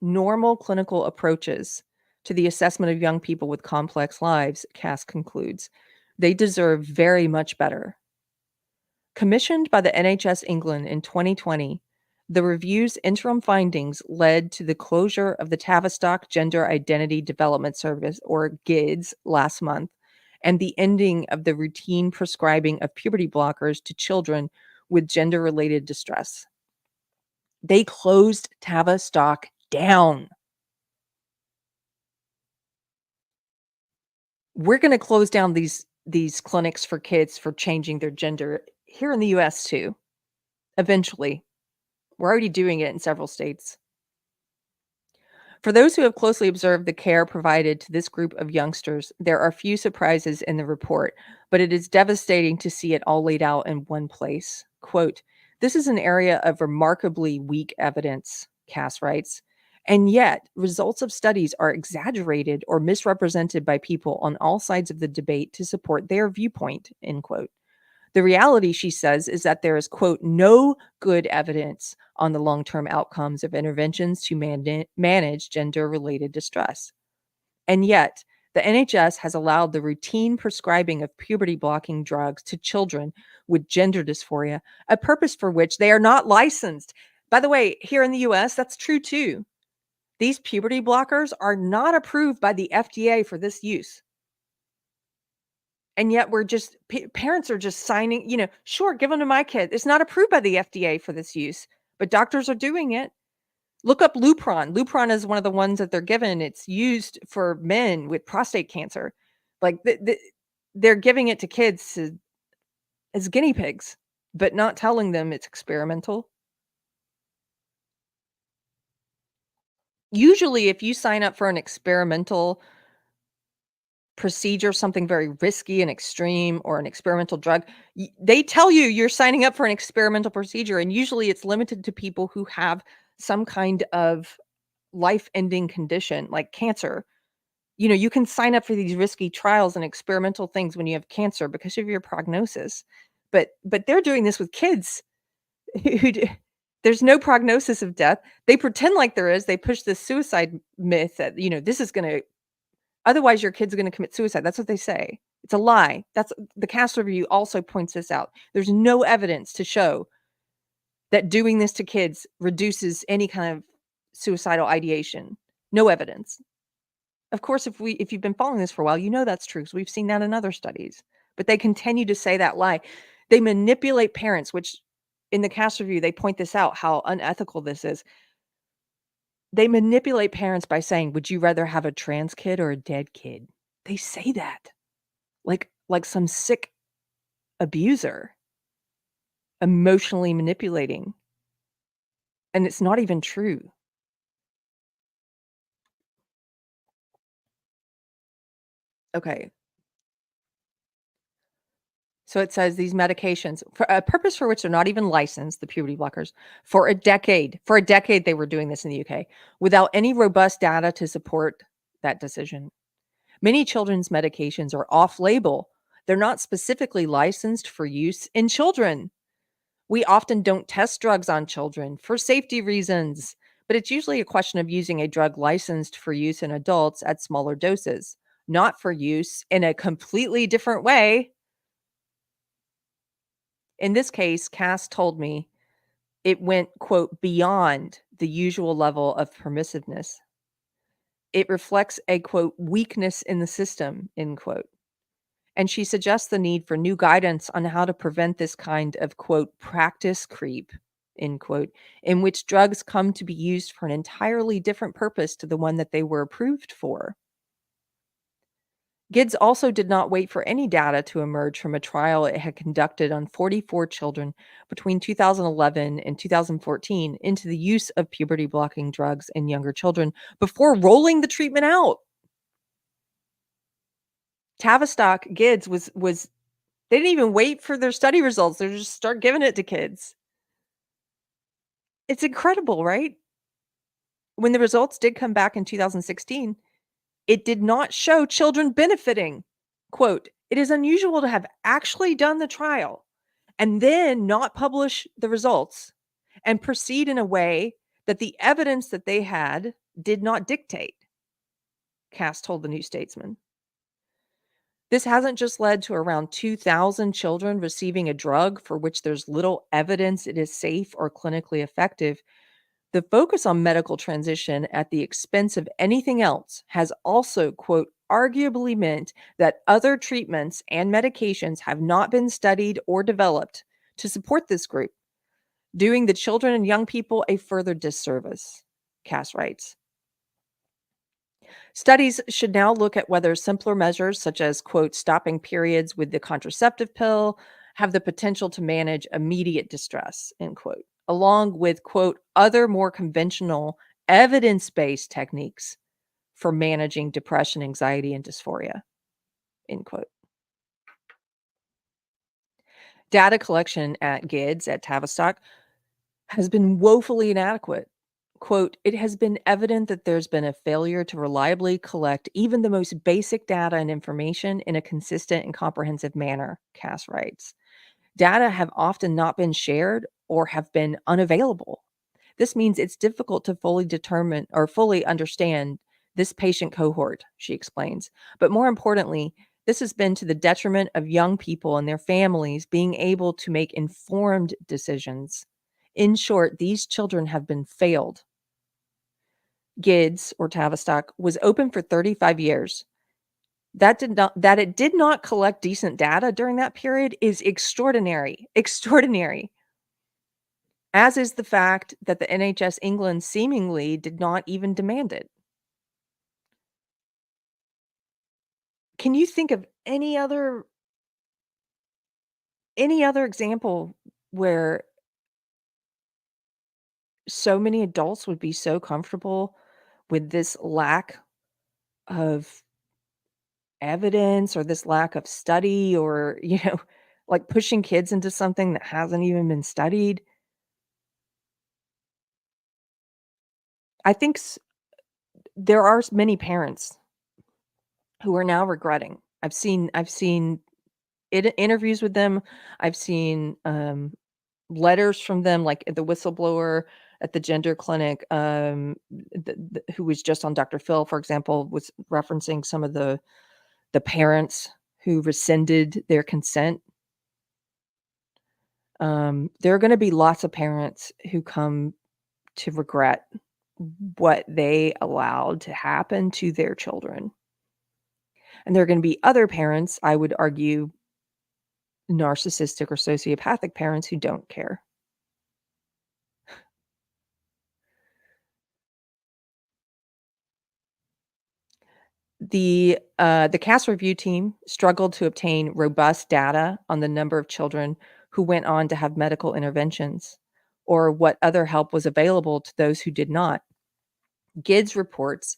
normal clinical approaches to the assessment of young people with complex lives," Cass concludes. "They deserve very much better." Commissioned by the NHS England in 2020, the review's interim findings led to the closure of the Tavistock Gender Identity Development Service, or GIDS, last month, and the ending of the routine prescribing of puberty blockers to children with gender-related distress. They closed Tavistock down. We're gonna close down these clinics for kids for changing their gender here in the US too, eventually. We're already doing it in several states. For those who have closely observed the care provided to this group of youngsters, there are few surprises in the report, but it is devastating to see it all laid out in one place. Quote, "This is an area of remarkably weak evidence," Cass writes, "and yet results of studies are exaggerated or misrepresented by people on all sides of the debate to support their viewpoint," end quote. The reality, she says, is that there is, quote, "no good evidence on the long-term outcomes of interventions to manage gender-related distress." And yet, the NHS has allowed the routine prescribing of puberty blocking drugs to children with gender dysphoria, a purpose for which they are not licensed. By the way, here in the US, that's true too. These puberty blockers are not approved by the FDA for this use. And yet we're just parents are just signing, "Sure, give them to my kid." It's not approved by the FDA for this use, but doctors are doing it. Look up Lupron. Lupron is one of the ones that they're given. It's used for men with prostate cancer. Like, they're giving it to kids as guinea pigs, but not telling them it's experimental. Usually, if you sign up for an experimental procedure, something very risky and extreme, or an experimental drug, they tell you you're signing up for an experimental procedure, and usually it's limited to people who have some kind of life-ending condition like cancer. You can sign up for these risky trials and experimental things when you have cancer because of your prognosis. But they're doing this with kids who there's no prognosis of death. They pretend like there is. They push this suicide myth that, this is going to otherwise, your kid's gonna commit suicide. That's what they say. It's a lie. That's the Cass review also points this out. There's no evidence to show that doing this to kids reduces any kind of suicidal ideation. No evidence. Of course, if you've been following this for a while, you know that's true, 'cause we've seen that in other studies. But they continue to say that lie. They manipulate parents, which in the Cass review, they point this out, how unethical this is. They manipulate parents by saying, "Would you rather have a trans kid or a dead kid?" They say that like some sick abuser, emotionally manipulating, and it's not even true. Okay, so it says these medications, for a purpose for which they're not even licensed, the puberty blockers, for a decade they were doing this in the UK without any robust data to support that decision. Many children's medications are off label. They're not specifically licensed for use in children. We often don't test drugs on children for safety reasons, but it's usually a question of using a drug licensed for use in adults at smaller doses, not for use in a completely different way. In this case, Cass told me it went, quote, beyond the usual level of permissiveness. It reflects a, quote, weakness in the system, end quote. And she suggests the need for new guidance on how to prevent this kind of, quote, practice creep, end quote, in which drugs come to be used for an entirely different purpose to the one that they were approved for. Gids also did not wait for any data to emerge from a trial it had conducted on 44 children between 2011 and 2014 into the use of puberty blocking drugs in younger children before rolling the treatment out. Tavistock Gids was they didn't even wait for their study results. They just start giving it to kids. It's incredible, right? When the results did come back in 2016, it did not show children benefiting. Quote, "It is unusual to have actually done the trial and then not publish the results and proceed in a way that the evidence that they had did not dictate," Cass told the New Statesman. This hasn't just led to around 2,000 children receiving a drug for which there's little evidence it is safe or clinically effective. The focus on medical transition at the expense of anything else has also, quote, arguably meant that other treatments and medications have not been studied or developed to support this group, doing the children and young people a further disservice, Cass writes. Studies should now look at whether simpler measures, such as, quote, stopping periods with the contraceptive pill, have the potential to manage immediate distress, end quote, along with, quote, other more conventional evidence based techniques for managing depression, anxiety, and dysphoria, end quote. Data collection at GIDS at Tavistock has been woefully inadequate. Quote, "It has been evident that there's been a failure to reliably collect even the most basic data and information in a consistent and comprehensive manner," Cass writes. Data have often not been shared or have been unavailable. This means it's difficult to fully determine or fully understand this patient cohort, she explains. But more importantly, this has been to the detriment of young people and their families being able to make informed decisions. In short, these children have been failed. GIDS, or Tavistock, was open for 35 years. That it did not collect decent data during that period is extraordinary. Extraordinary. As is the fact that the NHS England seemingly did not even demand it. Can you think of any other example where so many adults would be so comfortable with this lack of evidence or this lack of study or, like pushing kids into something that hasn't even been studied? I think there are many parents who are now regretting. I've seen interviews with them. I've seen letters from them, like the whistleblower at the gender clinic, who was just on Dr. Phil, for example, was referencing some of the parents who rescinded their consent. There are going to be lots of parents who come to regret what they allowed to happen to their children. And there are going to be other parents, I would argue, narcissistic or sociopathic parents who don't care. The Cass review team struggled to obtain robust data on the number of children who went on to have medical interventions or what other help was available to those who did not. GIDS reports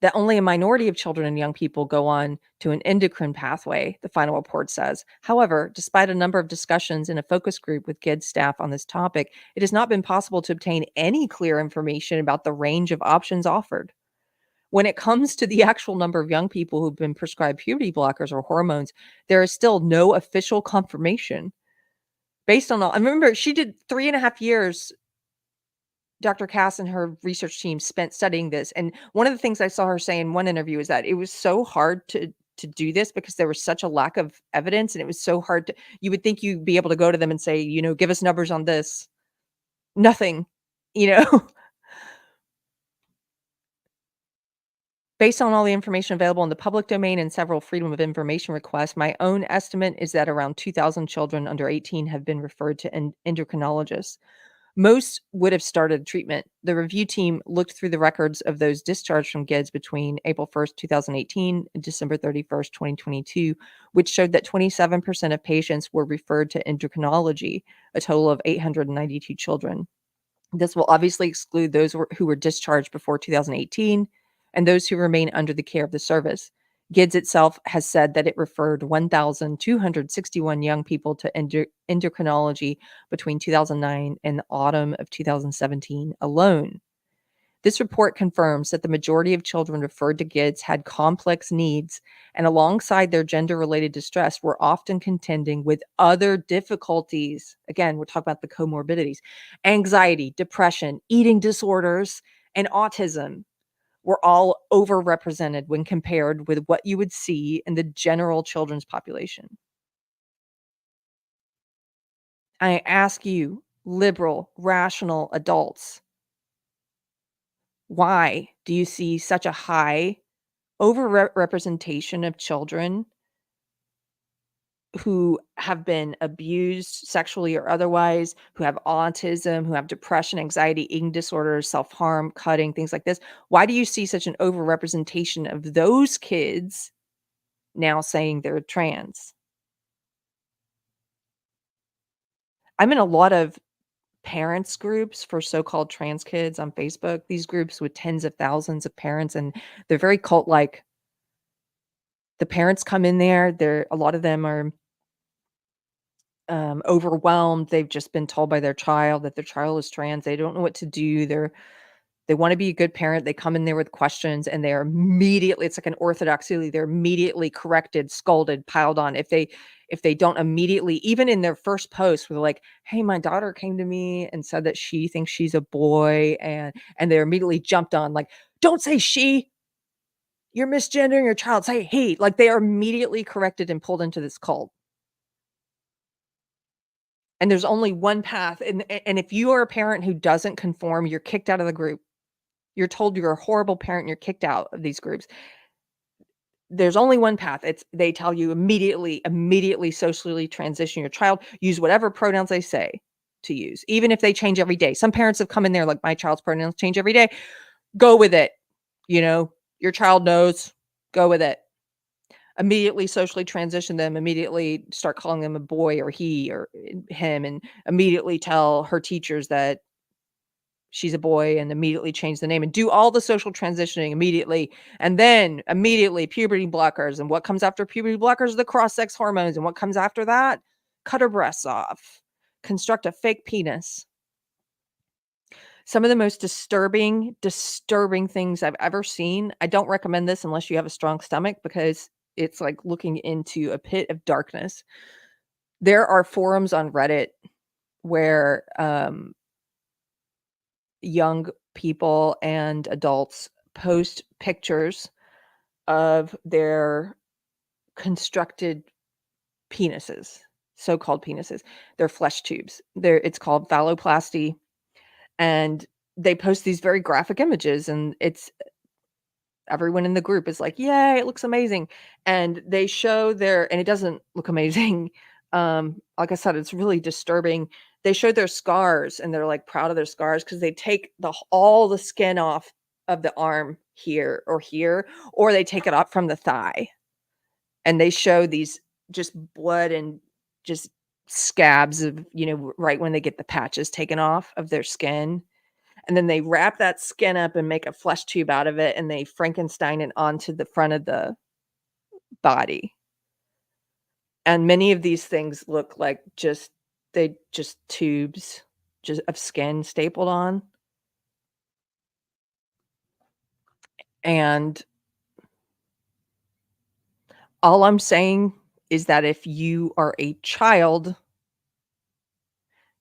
that only a minority of children and young people go on to an endocrine pathway, the final report says. However, despite a number of discussions in a focus group with GIDS staff on this topic, it has not been possible to obtain any clear information about the range of options offered. when it comes to the actual number of young people who've been prescribed puberty blockers or hormones, there is still no official confirmation based on all. I remember she did 3.5 years. Dr. Cass and her research team spent studying this, and one of the things I saw her say in one interview is that it was so hard to do this because there was such a lack of evidence, and it was so hard to, you would think you'd be able to go to them and say, "Give us numbers on this." Nothing, you know? Based on all the information available in the public domain and several freedom of information requests, my own estimate is that around 2,000 children under 18 have been referred to endocrinologists. Most would have started treatment. The review team looked through the records of those discharged from GIDS between April 1st, 2018 and December 31st, 2022, which showed that 27% of patients were referred to endocrinology, a total of 892 children. This will obviously exclude those who were discharged before 2018 and those who remain under the care of the service. GIDS itself has said that it referred 1,261 young people to endocrinology between 2009 and the autumn of 2017 alone. This report confirms that the majority of children referred to GIDS had complex needs, and alongside their gender-related distress, were often contending with other difficulties. Again, we're talking about the comorbidities. Anxiety, depression, eating disorders, and autism were all overrepresented when compared with what you would see in the general children's population. I ask you, liberal, rational adults, why do you see such a high overrepresentation of children who have been abused sexually or otherwise, who have autism, who have depression, anxiety, eating disorders, self-harm, cutting, things like this? Why do you see such an overrepresentation of those kids now saying they're trans? I'm in a lot of parents groups for so-called trans kids on Facebook, these groups with tens of thousands of parents, and they're very cult-like. The parents come in there, a lot of them are overwhelmed. They've just been told by their child that their child is trans. They don't know what to do. They want to be a good parent. They come in there with questions and they are immediately, it's like an orthodoxy, they're immediately corrected, scolded, piled on. If they don't immediately, even in their first post, where they're like, "Hey, my daughter came to me and said that she thinks she's a boy," and they're immediately jumped on, like, "Don't say she, you're misgendering your child. Say he." Like, they are immediately corrected and pulled into this cult. And there's only one path, and if you are a parent who doesn't conform, you're kicked out of the group. You're told you're a horrible parent, and you're kicked out of these groups. There's only one path. They tell you immediately socially transition your child, use whatever pronouns they say to use, even if they change every day. Some parents have come in there like, "My child's pronouns change every day." Go with it. Your child knows. Go with it. Immediately socially transition them, immediately start calling them a boy or he or him, and immediately tell her teachers that she's a boy and immediately change the name and do all the social transitioning immediately. And then immediately puberty blockers. And what comes after puberty blockers? The cross-sex hormones. And what comes after that? Cut her breasts off. Construct a fake penis. Some of the most disturbing things I've ever seen. I don't recommend this unless you have a strong stomach, because it's like looking into a pit of darkness. There are forums on Reddit where young people and adults post pictures of their constructed penises, so-called penises. They're flesh tubes. It's called phalloplasty, and they post these very graphic images, and it's everyone in the group is like, "Yay, it looks amazing." And they show and it doesn't look amazing. Like I said, it's really disturbing. They show their scars and they're like proud of their scars because they take all the skin off of the arm here, or they take it off from the thigh. And they show these just blood and just scabs of, right when they get the patches taken off of their skin. And then they wrap that skin up and make a flesh tube out of it, and they Frankenstein it onto the front of the body. And many of these things look like just tubes just of skin stapled on. And all I'm saying is that if you are a child,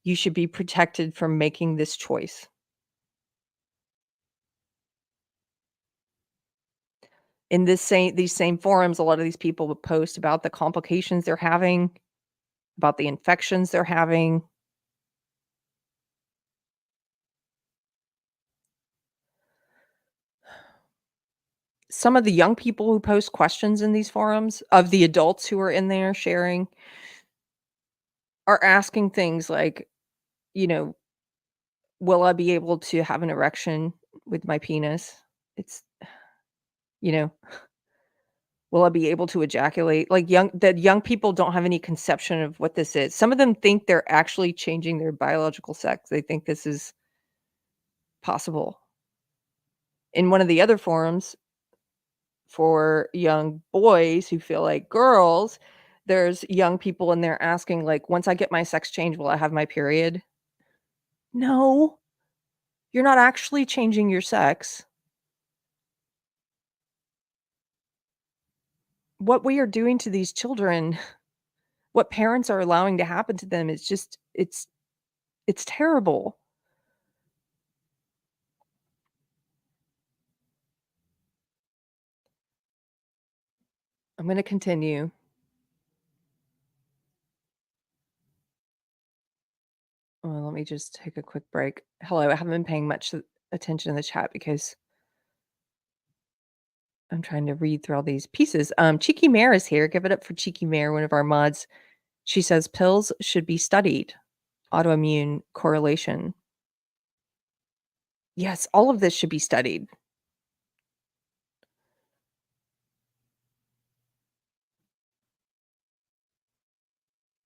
you should be protected from making this choice. In these same forums, a lot of these people would post about the complications they're having, about the infections they're having. Some of the young people who post questions in these forums, of the adults who are in there sharing, are asking things like, you know, "Will I be able to have an erection with my penis?" It's you know, "Will I be able to ejaculate?" Like, young people don't have any conception of what this is. Some of them think they're actually changing their biological sex. They think this is possible. In one of the other forums for young boys who feel like girls, there's young people in there asking, like, "Once I get my sex change, will I have my period?" No, you're not actually changing your sex. What we are doing to these children, what parents are allowing to happen to them is just it's terrible. I'm gonna continue. Let me just take a quick break. Hello, I haven't been paying much attention in the chat because I'm trying to read through all these pieces. Cheeky Mare is here. Give it up for Cheeky Mare, one of our mods. She says pills should be studied. Autoimmune correlation. Yes, all of this should be studied.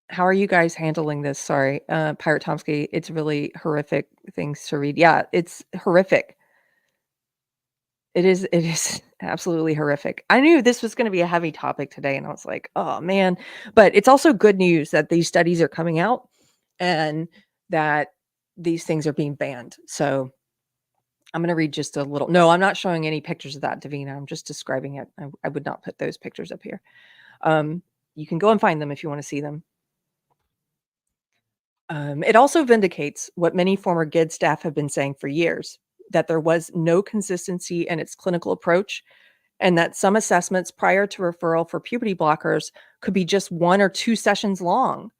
How are you guys handling this? Sorry, Pirate Tomsky, it's really horrific things to read. Yeah, it's horrific. It is absolutely horrific. I knew this was gonna be a heavy topic today, and I was like, "Oh, man." But it's also good news that these studies are coming out and that these things are being banned. So, I'm gonna read just a little no, I'm not showing any pictures of that, Davina, I'm just describing it. I would not put those pictures up here. Um, you can go and find them if you wanna see them. It also vindicates what many former GID staff have been saying for years, that there was no consistency in its clinical approach, and that some assessments prior to referral for puberty blockers could be just 1 or 2 sessions long.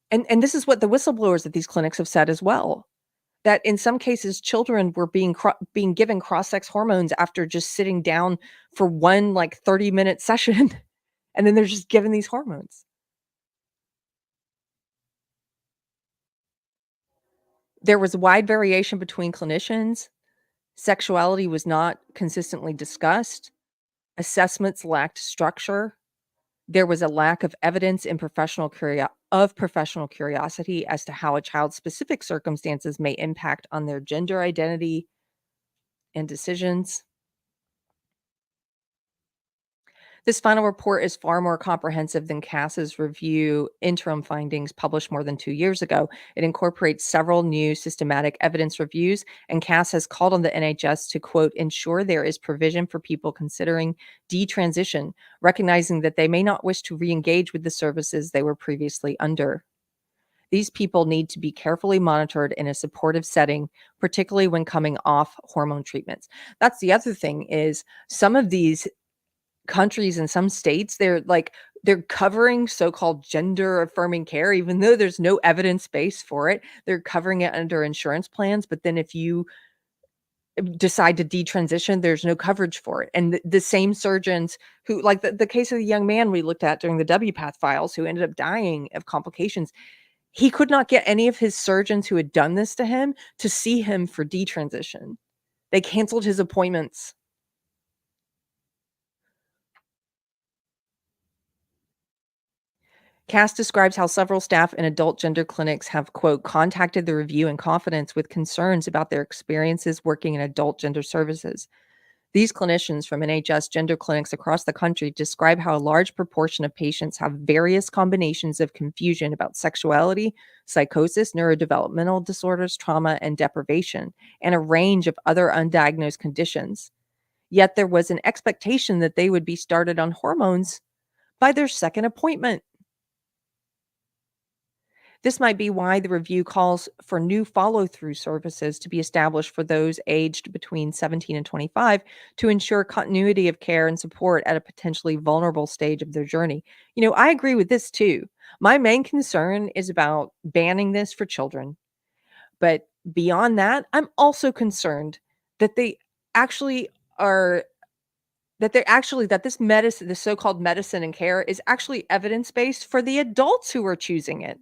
And this is what the whistleblowers at these clinics have said as well, that in some cases, children were being given cross-sex hormones after just sitting down for one, like, 30-minute session, and then they're just given these hormones. There was wide variation between clinicians. Sexuality was not consistently discussed. Assessments lacked structure. There was a lack of evidence in professional curiosity as to how a child's specific circumstances may impact on their gender identity and decisions. This final report is far more comprehensive than Cass's review interim findings published more than 2 years ago. It incorporates several new systematic evidence reviews, and Cass has called on the NHS to, quote, ensure there is provision for people considering detransition, recognizing that they may not wish to re-engage with the services they were previously under. These people need to be carefully monitored in a supportive setting, particularly when coming off hormone treatments. That's the other thing is some of these countries and some states, they're covering so-called gender affirming care, even though there's no evidence base for it. They're covering it under insurance plans, but then if you decide to detransition, there's no coverage for it. And the same surgeons who like the case of the young man we looked at during the WPATH files who ended up dying of complications, he could not get any of his surgeons who had done this to him to see him for detransition. They canceled his appointments. Cass describes how several staff in adult gender clinics have, quote, contacted the review in confidence with concerns about their experiences working in adult gender services. These clinicians from NHS gender clinics across the country describe how a large proportion of patients have various combinations of confusion about sexuality, psychosis, neurodevelopmental disorders, trauma, and deprivation, and a range of other undiagnosed conditions. Yet there was an expectation that they would be started on hormones by their second appointment. This might be why the review calls for new follow through services to be established for those aged between 17 and 25 to ensure continuity of care and support at a potentially vulnerable stage of their journey. I agree with this too. My main concern is about banning this for children. But beyond that, I'm also concerned that they actually are that this medicine, this so-called medicine and care is actually evidence-based for the adults who are choosing it.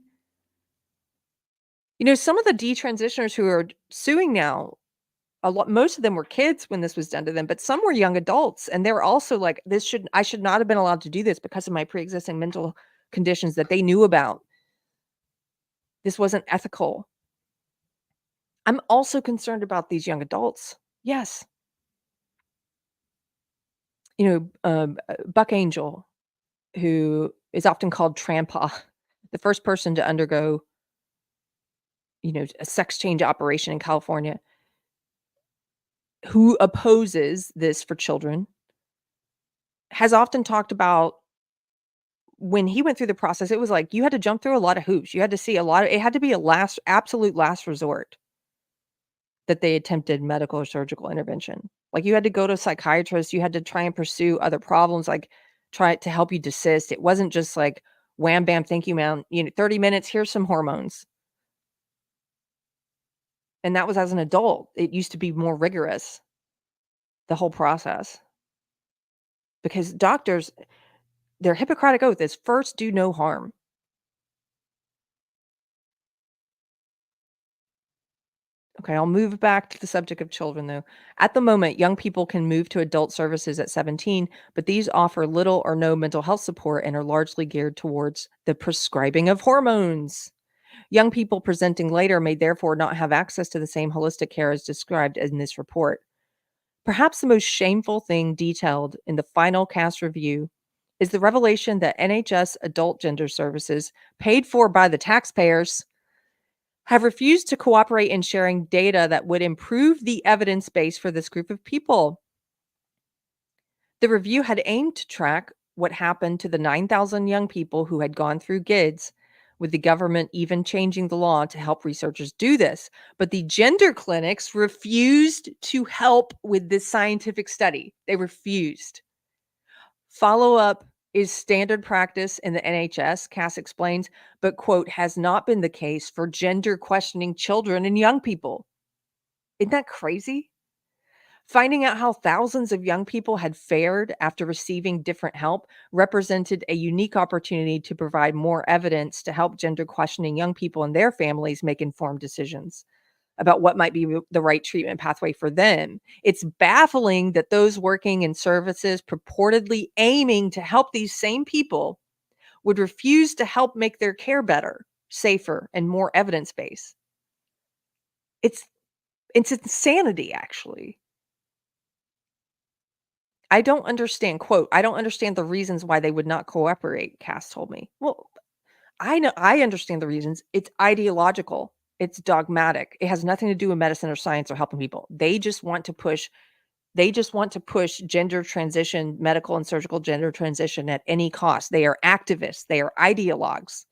Some of the detransitioners who are suing now, most of them were kids when this was done to them, but some were young adults, and they're also like, I should not have been allowed to do this because of my pre-existing mental conditions that they knew about. This wasn't ethical. I'm also concerned about these young adults. Yes. Buck Angel, who is often called Trampa, the first person to undergo, a sex change operation in California, who opposes this for children, has often talked about when he went through the process, it was like you had to jump through a lot of hoops. You had to see it had to be a absolute last resort that they attempted medical or surgical intervention. Like, you had to go to a psychiatrist, you had to try and pursue other problems, like, try to help you desist. It wasn't just like, wham, bam, thank you, ma'am, 30 minutes, here's some hormones. And that was as an adult. It used to be more rigorous, the whole process. Because doctors, their Hippocratic oath is first do no harm. Okay, I'll move back to the subject of children, though. At the moment, young people can move to adult services at 17, but these offer little or no mental health support and are largely geared towards the prescribing of hormones. Young people presenting later may therefore not have access to the same holistic care as described in this report. Perhaps the most shameful thing detailed in the final Cass review is the revelation that NHS adult gender services, paid for by the taxpayers, have refused to cooperate in sharing data that would improve the evidence base for this group of people. The review had aimed to track what happened to the 9,000 young people who had gone through GIDS, with the government even changing the law to help researchers do this. But the gender clinics refused to help with this scientific study. They refused. Follow-up is standard practice in the NHS, Cass explains, but, quote, has not been the case for gender questioning children and young people. Isn't that crazy? Finding out how thousands of young people had fared after receiving different help represented a unique opportunity to provide more evidence to help gender questioning young people and their families make informed decisions about what might be the right treatment pathway for them. It's baffling that those working in services purportedly aiming to help these same people would refuse to help make their care better, safer, and more evidence-based. It's it's insanity, actually. I don't understand, quote, "I don't understand the reasons why they would not cooperate," Cass told me. Well, I understand the reasons. It's ideological. It's dogmatic. It has nothing to do with medicine or science or helping people. They just want to push gender transition, medical and surgical gender transition at any cost. They are activists. They are ideologues.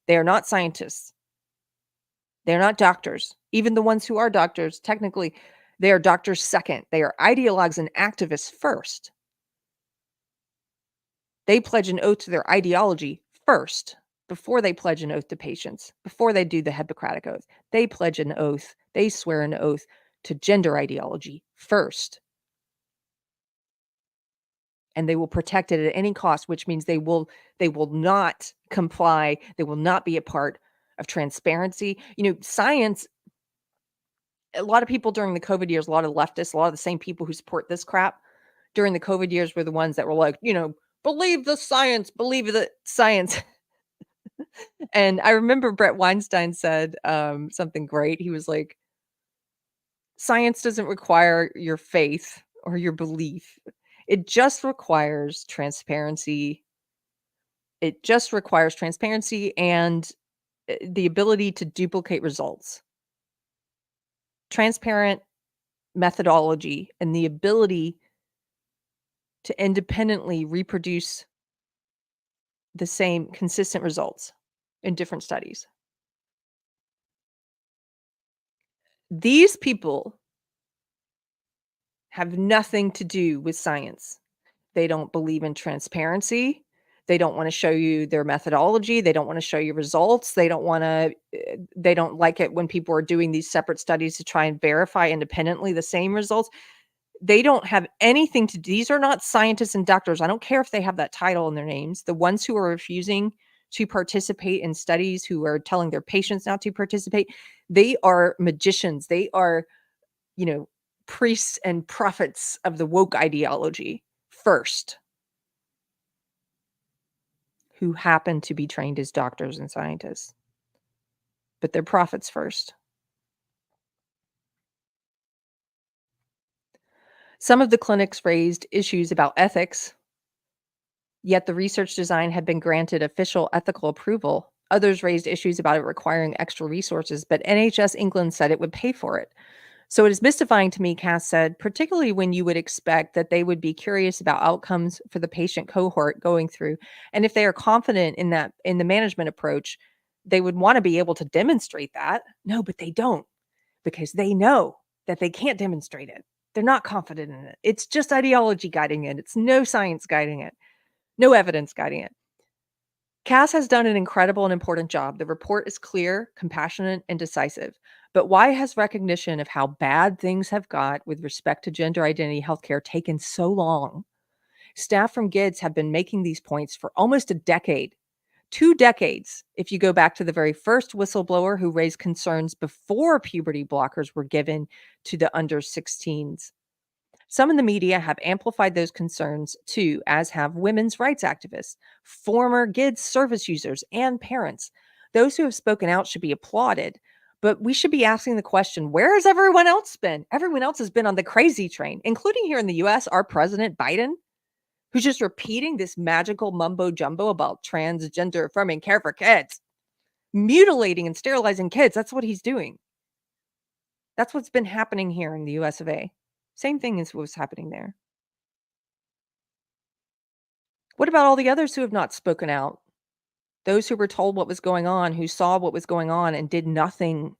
They are not scientists. They're not doctors. Even the ones who are doctors, technically, they are doctors second. They are ideologues and activists first. They pledge an oath to their ideology first, before they pledge an oath to patients, before they do the Hippocratic oath. They pledge an oath, they swear an oath to gender ideology first. And they will protect it at any cost, which means they will not comply, they will not be a part of transparency. Science, a lot of people during the COVID years, a lot of leftists, a lot of the same people who support this crap during the COVID years were the ones that were like, believe the science, believe the science. And I remember Brett Weinstein said something great. He was like, science doesn't require your faith or your belief. It just requires transparency. It just requires transparency and the ability to duplicate results. Transparent methodology and the ability to independently reproduce the same consistent results in different studies. These people have nothing to do with science. They don't believe in transparency. They don't wanna show you their methodology. They don't wanna show you results. They don't like it when people are doing these separate studies to try and verify independently the same results. They don't have anything to these are not scientists and doctors. I don't care if they have that title in their names. The ones who are refusing to participate in studies, who are telling their patients not to participate, they are magicians. They are, you know, priests and prophets of the woke ideology first, who happen to be trained as doctors and scientists, but they're prophets first. Some of the clinics raised issues about ethics, yet the research design had been granted official ethical approval. Others raised issues about it requiring extra resources, but NHS England said it would pay for it. So it is mystifying to me, Cass said, particularly when you would expect that they would be curious about outcomes for the patient cohort going through. And if they are confident in that, in the management approach, they would want to be able to demonstrate that. No, but they don't, because they know that they can't demonstrate it. They're not confident in it. It's just ideology guiding it. It's no science guiding it, no evidence guiding it. Cass has done an incredible and important job. The report is clear, compassionate, and decisive. But why has recognition of how bad things have got with respect to gender identity healthcare taken so long? Staff from GIDS have been making these points for almost a decade, 2 decades, if you go back to the very first whistleblower who raised concerns before puberty blockers were given to the under 16s. Some in the media have amplified those concerns too, as have women's rights activists, former GIDS service users, and parents. Those who have spoken out should be applauded, but we should be asking the question, where has everyone else been? Everyone else has been on the crazy train, including here in the US, our President Biden, who's just repeating this magical mumbo jumbo about transgender affirming care for kids, mutilating and sterilizing kids. That's what he's doing. That's what's been happening here in the US of A. Same thing as what was happening there. What about all the others who have not spoken out? Those who were told what was going on, who saw what was going on and did nothing.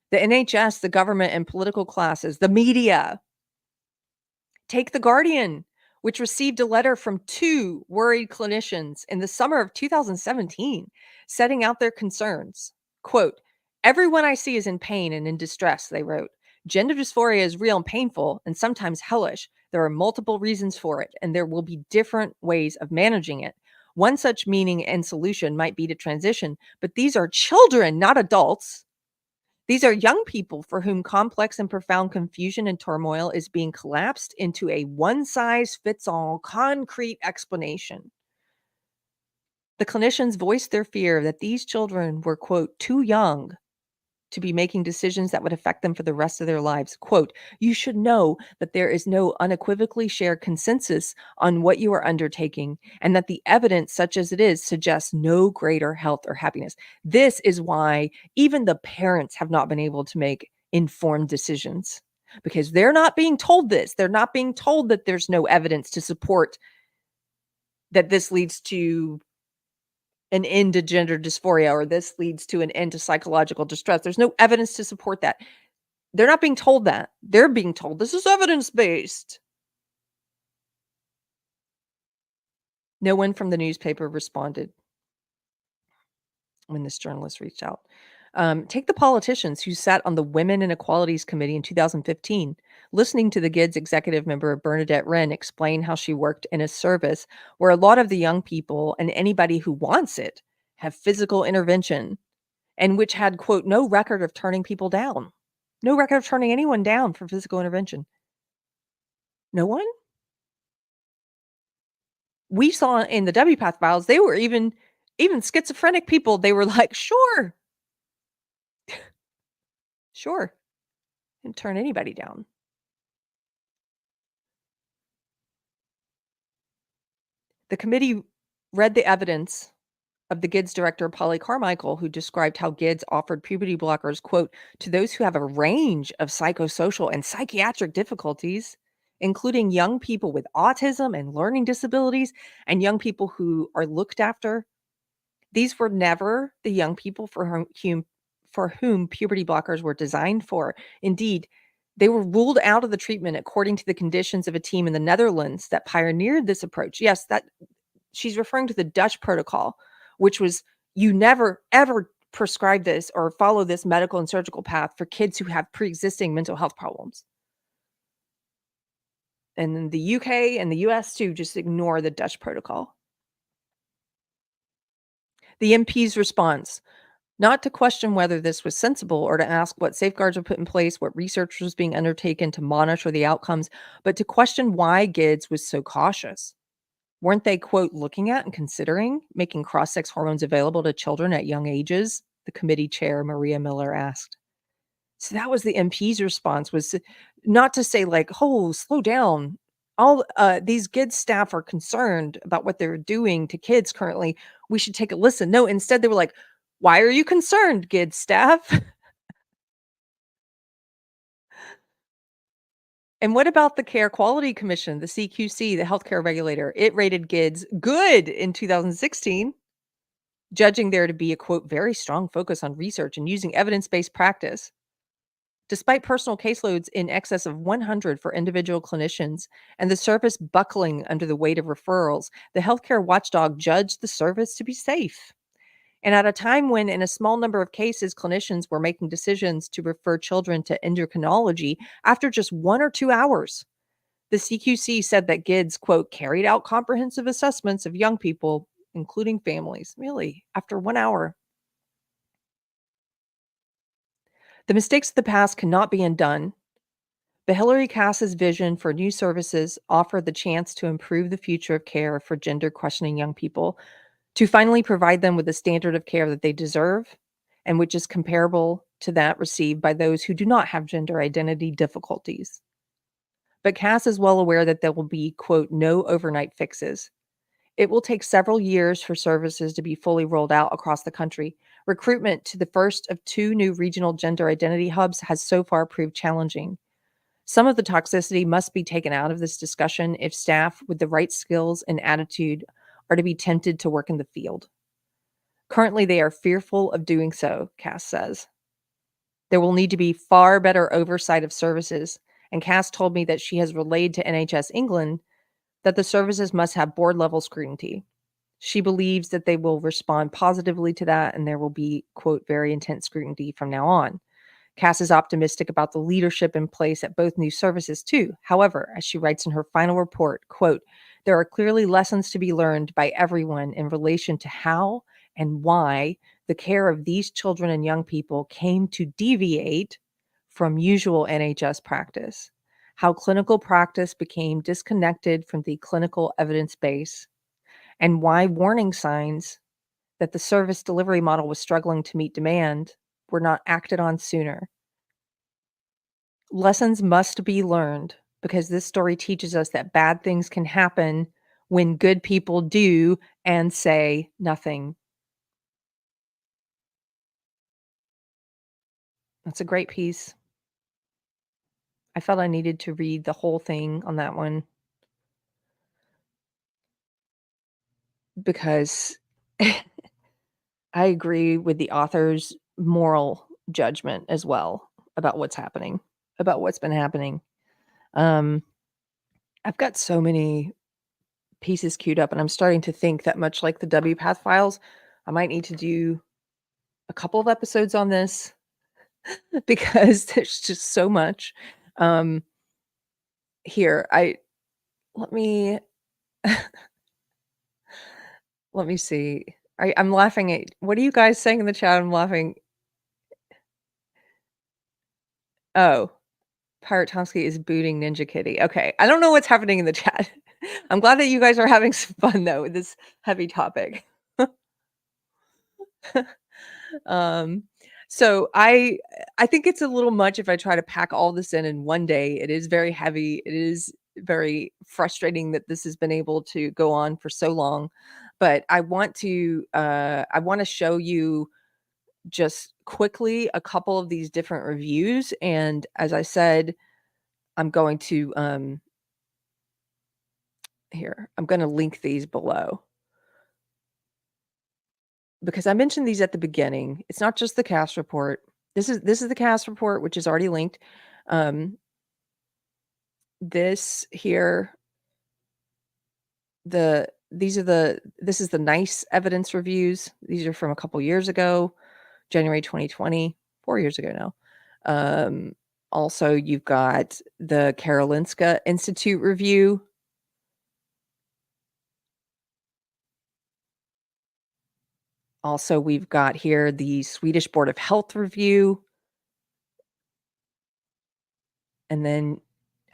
The NHS, the government, and political classes, the media. Take The Guardian, which received a letter from 2 worried clinicians in the summer of 2017, setting out their concerns. Quote, "Everyone I see is in pain and in distress," they wrote. "Gender dysphoria is real and painful and sometimes hellish. There are multiple reasons for it, and there will be different ways of managing it. One such meaning and solution might be to transition, but these are children, not adults. These are young people for whom complex and profound confusion and turmoil is being collapsed into a one-size-fits-all concrete explanation." The clinicians voiced their fear that these children were, quote, "too young to be making decisions that would affect them for the rest of their lives." Quote, "You should know that there is no unequivocally shared consensus on what you are undertaking, and that the evidence, such as it is, suggests no greater health or happiness." This is why even the parents have not been able to make informed decisions, because they're not being told this. They're not being told that there's no evidence to support that this leads to an end to gender dysphoria, or this leads to an end to psychological distress. There's no evidence to support that. They're not being told that. They're being told this is evidence-based. No one from the newspaper responded when this journalist reached out. Take the politicians who sat on the Women Inequalities Committee in 2015, listening to the GIDS executive member Bernadette Wren explain how she worked in a service where a lot of the young people and anybody who wants it have physical intervention, and which had, quote, "no record of turning people down." No record of turning anyone down for physical intervention. No one? We saw in the WPATH files, they were even schizophrenic people, they were like, "Sure, sure," and turn anybody down. The committee read the evidence of the GIDS director, Polly Carmichael, who described how GIDS offered puberty blockers, quote, "to those who have a range of psychosocial and psychiatric difficulties, including young people with autism and learning disabilities and young people who are looked after. These were never the young people for whom puberty blockers were designed for. Indeed, they were ruled out of the treatment according to the conditions of a team in the Netherlands that pioneered this approach. Yes, that she's referring to the Dutch protocol, which was you never ever prescribe this or follow this medical and surgical path for kids who have pre-existing mental health problems. And then the UK and the US too just ignore the Dutch protocol. The MP's response, not to question whether this was sensible or to ask what safeguards were put in place, what research was being undertaken to monitor the outcomes, but to question why GIDS was so cautious. Weren't they, quote, looking at and considering making cross-sex hormones available to children at young ages? The committee chair, Maria Miller, asked. So that was the MP's response, was not to say like, "Oh, slow down. All these GIDS staff are concerned about what they're doing to kids currently. We should take a listen." No, instead they were like, "Why are you concerned, GIDS staff?" And what about the Care Quality Commission, the CQC, the healthcare regulator? It rated GIDS good in 2016, judging there to be a, quote, "very strong focus on research and using evidence-based practice." Despite personal caseloads in excess of 100 for individual clinicians and the service buckling under the weight of referrals, the healthcare watchdog judged the service to be safe. And at a time when, in a small number of cases, clinicians were making decisions to refer children to endocrinology after just 1 or 2 hours, the CQC said that GIDS, quote, carried out comprehensive assessments of young people, including families. Really? After 1 hour? The mistakes of the past cannot be undone. But Hilary Cass's vision for new services offer the chance to improve the future of care for gender questioning young people, to finally provide them with the standard of care that they deserve and which is comparable to that received by those who do not have gender identity difficulties. But Cass is well aware that there will be, quote, no overnight fixes. It will take several years for services to be fully rolled out across the country. Recruitment to the first of 2 new regional gender identity hubs has so far proved challenging. Some of the toxicity must be taken out of this discussion if staff with the right skills and attitude are to be tempted to work in the field. Currently, they are fearful of doing so, Cass says. There will need to be far better oversight of services, and Cass told me that she has relayed to NHS England that the services must have board-level scrutiny. She believes that they will respond positively to that, and there will be, quote, very intense scrutiny from now on. Cass is optimistic about the leadership in place at both new services too. However, as she writes in her final report, quote, there are clearly lessons to be learned by everyone in relation to how and why the care of these children and young people came to deviate from usual NHS practice, how clinical practice became disconnected from the clinical evidence base, and why warning signs that the service delivery model was struggling to meet demand were not acted on sooner. Lessons must be learned because this story teaches us that bad things can happen when good people do and say nothing. That's a great piece. I felt I needed to read the whole thing on that one because I agree with the author's moral judgment as well about what's happening, about what's been happening. Um, I've got so many pieces queued up, and I'm starting to think that much like the W Path files, I might need to do a couple of episodes on this because there's just so much. Um, here, I let me let me see. I'm laughing at what are you guys saying in the chat? I'm laughing. Oh, Pirate Tomsky is booting Ninja Kitty. Okay, I don't know what's happening in the chat. I'm glad that you guys are having some fun though with this heavy topic. Um, so I think it's a little much if I try to pack all this in one day. It is very heavy. It is very frustrating that this has been able to go on for so long. But I want to show you just quickly a couple of these different reviews. And as I said, I'm going to Here, I'm going to link these below because I mentioned these at the beginning. It's not just the Cass report. This is the Cass report, which is already linked. This here, this is the NICE evidence reviews. These are from a couple years ago, January 2020, 4 years ago now. Also, you've got the Karolinska Institute review. Also, we've got here the Swedish Board of Health review. And then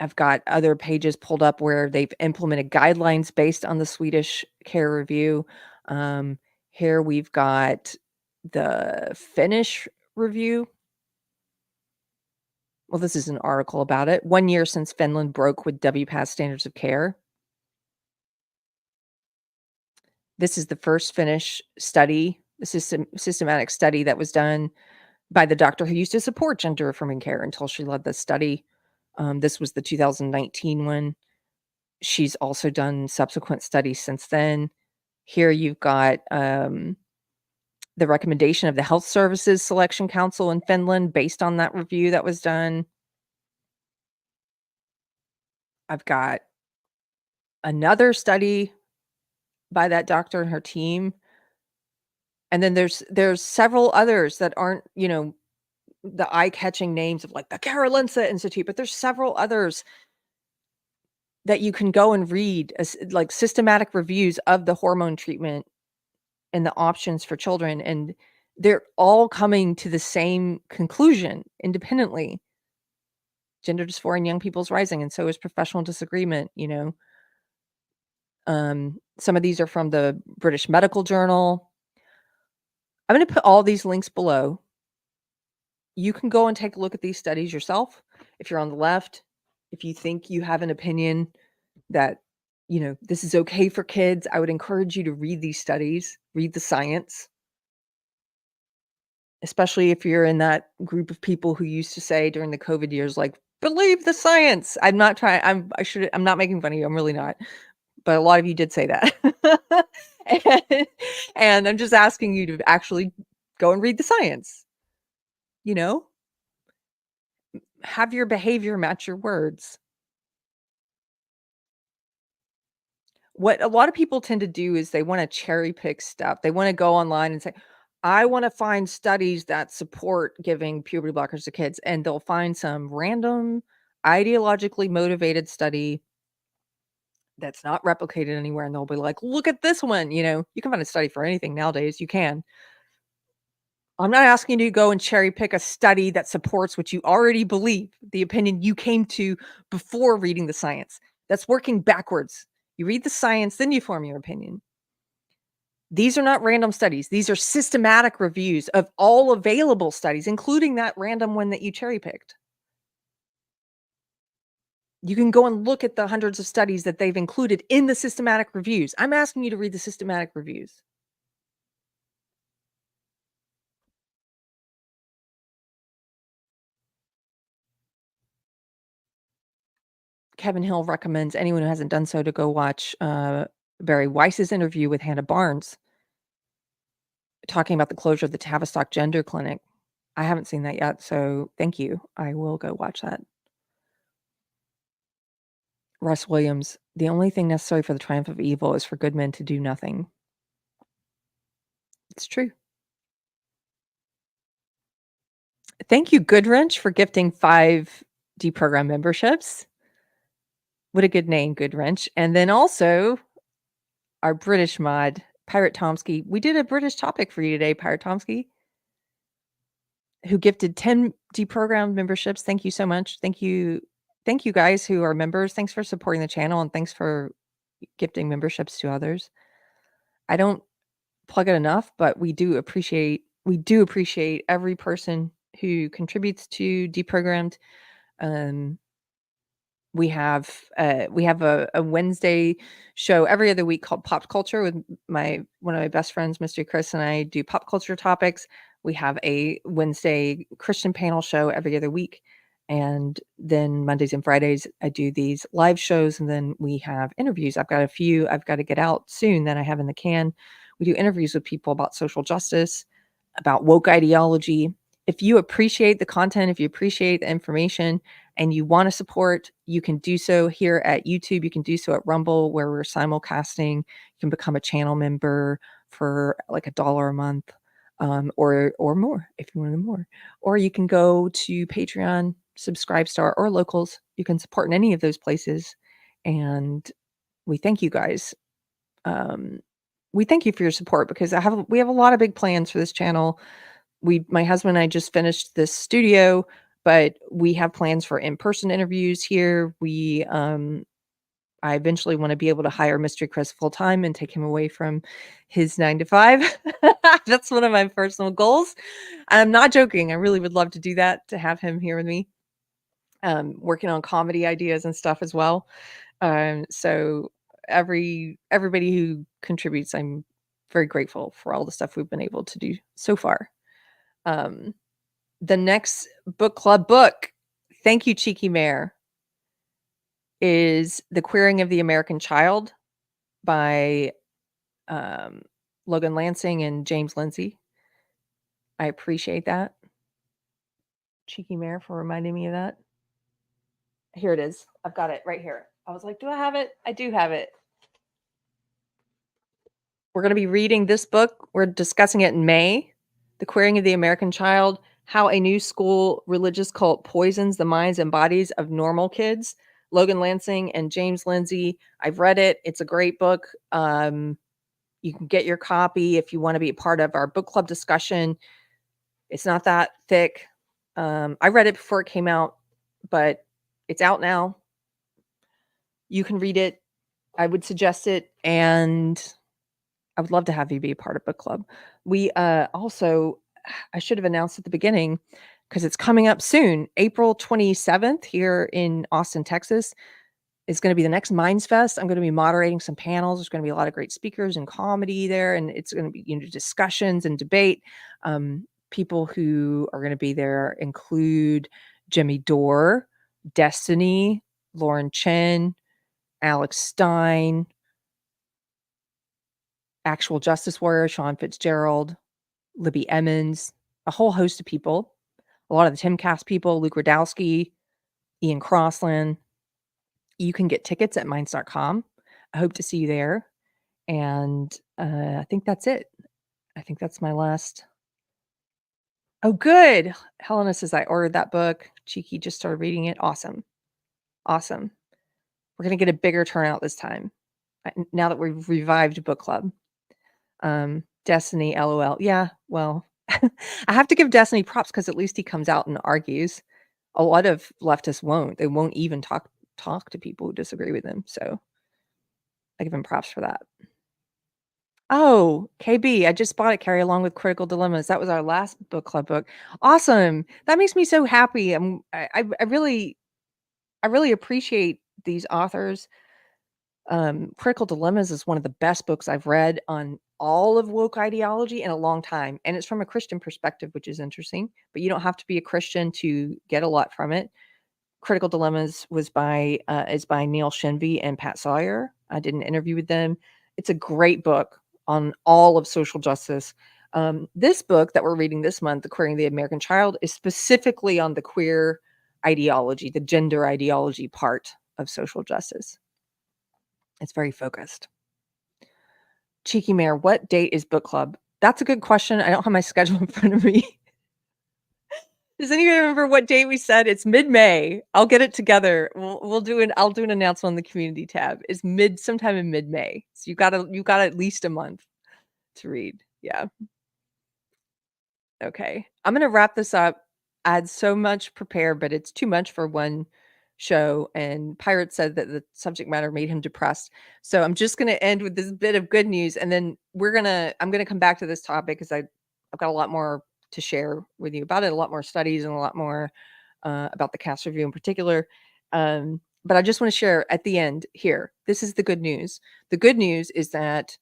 I've got other pages pulled up where they've implemented guidelines based on the Swedish care review. Here we've got the Finnish review. Well, this is an article about it. 1 year since Finland broke with WPATH standards of care. This is the first Finnish study, the systematic study that was done by the doctor who used to support gender affirming care until she led the study. This was the 2019 one. She's also done subsequent studies since then. Here you've got the recommendation of the Health Services Selection Council in Finland based on that review that was done. I've got another study by that doctor and her team. And then there's several others that aren't, the eye-catching names of like the Karolinska Institute, but there's several others that you can go and read as like systematic reviews of the hormone treatment and the options for children. And they're all coming to the same conclusion independently. Gender dysphoria in young people's rising, and so is professional disagreement, Some of these are from the British Medical Journal. I'm going to put all these links below. You can go and take a look at these studies yourself. If you're on the left, if you think you have an opinion that, this is okay for kids, I would encourage you to read these studies, read the science, especially if you're in that group of people who used to say during the COVID years, like, believe the science. I'm not making fun of you. I'm really not. But a lot of you did say that. and I'm just asking you to actually go and read the science. Have your behavior match your words. What a lot of people tend to do is they want to cherry pick stuff. They want to go online and say, I want to find studies that support giving puberty blockers to kids. And they'll find some random, ideologically motivated study that's not replicated anywhere. And they'll be like, look at this one. You can find a study for anything nowadays. You can. I'm not asking you to go and cherry pick a study that supports what you already believe, the opinion you came to before reading the science. That's working backwards. You read the science, then you form your opinion. These are not random studies. These are systematic reviews of all available studies, including that random one that you cherry picked. You can go and look at the hundreds of studies that they've included in the systematic reviews. I'm asking you to read the systematic reviews. Kevin Hill recommends anyone who hasn't done so to go watch Barry Weiss's interview with Hannah Barnes talking about the closure of the Tavistock Gender Clinic. I haven't seen that yet, so thank you. I will go watch that. Russ Williams, the only thing necessary for the triumph of evil is for good men to do nothing. It's true. Thank you, Goodwrench, for gifting 5 Deprogrammed memberships. What a good name, Goodwrench. And then also our British mod, Pirate Tomsky. We did a British topic for you today, Pirate Tomsky, who gifted 10 Deprogrammed memberships. Thank you so much. Thank you guys who are members. Thanks for supporting the channel, and thanks for gifting memberships to others. I don't plug it enough, but we do appreciate every person who contributes to Deprogrammed. We have a Wednesday show every other week called Pop Culture with one of my best friends, Mr. Chris, and I do pop culture topics. We have a Wednesday Christian panel show every other week. And then Mondays and Fridays, I do these live shows, and then we have interviews. I've got a few I've got to get out soon that I have in the can. We do interviews with people about social justice, about woke ideology. If you appreciate the content, if you appreciate the information, and you want to support, you can do so here at YouTube. You can do so at Rumble, where we're simulcasting. You can become a channel member for like $1 a month, or more if you want to more. Or you can go to Patreon, Subscribestar, or Locals. You can support in any of those places, and we thank you guys. We thank you for your support, because we have a lot of big plans for this channel. My husband and I just finished this studio, but we have plans for in-person interviews here. I eventually want to be able to hire Mystery Chris full time and take him away from his 9 to 5. That's one of my personal goals. I'm not joking. I really would love to do that, to have him here with me, working on comedy ideas and stuff as well. So everybody who contributes, I'm very grateful for all the stuff we've been able to do so far. The next book club book, thank you, Cheeky Mare, is The Queering of the American Child by Logan Lansing and James Lindsay. I appreciate that. Cheeky Mare for reminding me of that. Here it is. I've got it right here. I was like, do I have it? I do have it. We're going to be reading this book. We're discussing it in May. The Queering of the American Child, How a New School Religious Cult Poisons the Minds and Bodies of Normal Kids. Logan Lansing and James Lindsay. I've read it. It's a great book. You can get your copy if you want to be a part of our book club discussion. It's not that thick. I read it before it came out, but it's out now. You can read it. I would suggest it, and I would love to have you be a part of book club. We also, I should have announced at the beginning, because it's coming up soon. April 27th here in Austin, Texas, is going to be the next Minds Fest. I'm going to be moderating some panels. There's going to be a lot of great speakers and comedy there, and it's going to be discussions and debate. People who are going to be there include Jimmy Dore, Destiny, Lauren Chen, Alex Stein, Actual Justice Warrior Sean Fitzgerald, Libby Emmons, a whole host of people. A lot of the Timcast people, Luke Radowski, Ian Crossland. You can get tickets at minds.com. I hope to see you there. And I think that's it. I think that's my last. Oh, good. Helena says I ordered that book. Cheeky just started reading it. Awesome. Awesome. We're going to get a bigger turnout this time, now that we've revived book club. Destiny, LOL. Yeah, well, I have to give Destiny props, because at least he comes out and argues. A lot of leftists won't. They won't even talk to people who disagree with them. So I give him props for that. Oh, KB, I just bought it, Keri, along with Critical Dilemmas. That was our last book club book. Awesome. That makes me so happy. I really appreciate these authors. Critical Dilemmas is one of the best books I've read on all of woke ideology in a long time. And it's from a Christian perspective, which is interesting, but you don't have to be a Christian to get a lot from it. Critical Dilemmas is by Neil Shenvi and Pat Sawyer. I did an interview with them. It's a great book on all of social justice. This book that we're reading this month, The Queering of the American Child, is specifically on the queer ideology, the gender ideology part of social justice. It's very focused. Cheeky Mare, what date is book club? That's a good question. I don't have my schedule in front of me. Does anyone remember what date we said? It's mid-May. I'll get it together. I'll do an announcement on the community tab. It's sometime in mid-May. So you got at least a month to read. Yeah. Okay. I'm gonna wrap this up. I had so much prepared, but it's too much for one show. And Pirate said that the subject matter made him depressed. So I'm just gonna end with this bit of good news, and then I'm gonna come back to this topic, because I've got a lot more to share with you about it, a lot more studies, and a lot more about the Cass review in particular. But I just want to share at the end here. This is the good news. The good news is that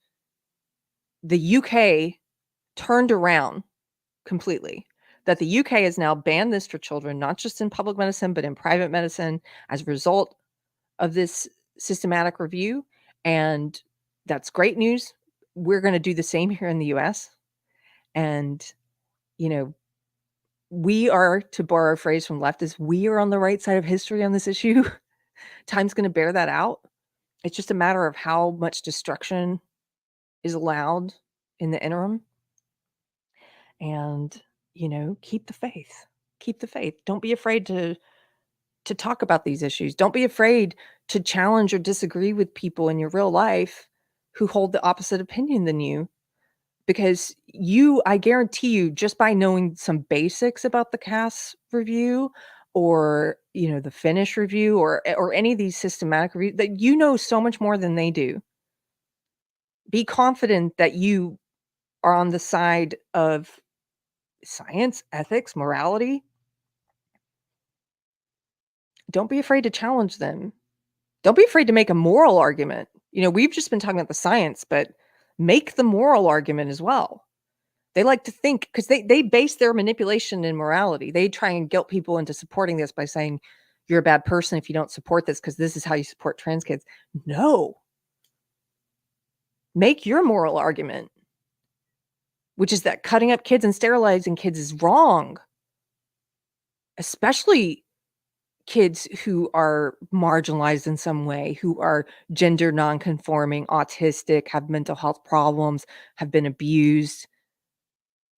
the UK turned around completely. that the UK has now banned this for children, not just in public medicine, but in private medicine as a result of this systematic review. And that's great news. We're going to do the same here in the US. And, you know, we are, to borrow a phrase from leftists, we are on the right side of history on this issue. Time's going to bear that out. It's just a matter of how much destruction is allowed in the interim. And, keep the faith. Keep the faith. Don't be afraid to talk about these issues. Don't be afraid to challenge or disagree with people in your real life who hold the opposite opinion than you. Because I guarantee you, just by knowing some basics about the Cass review or, the Finnish review or any of these systematic reviews, that you know so much more than they do. Be confident that you are on the side of science, ethics, morality. Don't be afraid to challenge them. Don't be afraid to make a moral argument. We've just been talking about the science, but make the moral argument as well. They like to think, because they base their manipulation in morality. They try and guilt people into supporting this by saying, you're a bad person if you don't support this because this is how you support trans kids. No. Make your moral argument, which is that cutting up kids and sterilizing kids is wrong. Especially kids who are marginalized in some way, who are gender nonconforming, autistic, have mental health problems, have been abused,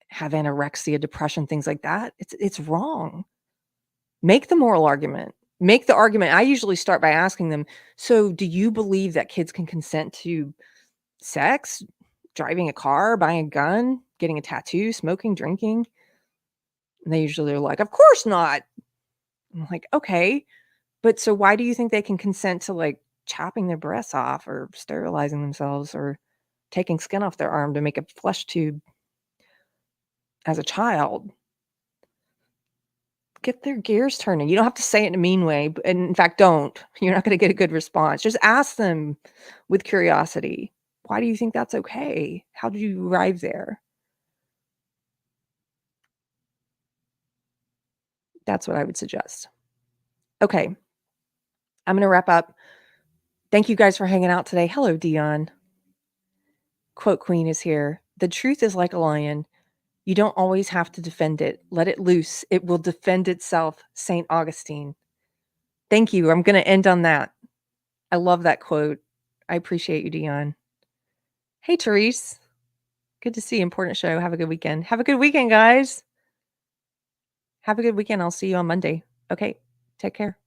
have anorexia, depression, things like that. It's wrong. Make the moral argument. Make the argument. I usually start by asking them, so do you believe that kids can consent to sex, driving a car, buying a gun, getting a tattoo, smoking, drinking? And they usually are like, of course not. I'm like, okay, but so why do you think they can consent to like chopping their breasts off or sterilizing themselves or taking skin off their arm to make a flesh tube as a child? Get their gears turning. You don't have to say it in a mean way, and in fact, don't. You're not going to get a good response. Just ask them with curiosity. Why do you think that's okay? How did you arrive there? That's what I would suggest. Okay. I'm going to wrap up. Thank you guys for hanging out today. Hello, Dion. Quote Queen is here. The truth is like a lion. You don't always have to defend it. Let it loose. It will defend itself. St. Augustine. Thank you. I'm going to end on that. I love that quote. I appreciate you, Dion. Hey, Therese. Good to see you. Important show. Have a good weekend. Have a good weekend, guys. Have a good weekend. I'll see you on Monday. Okay. Take care.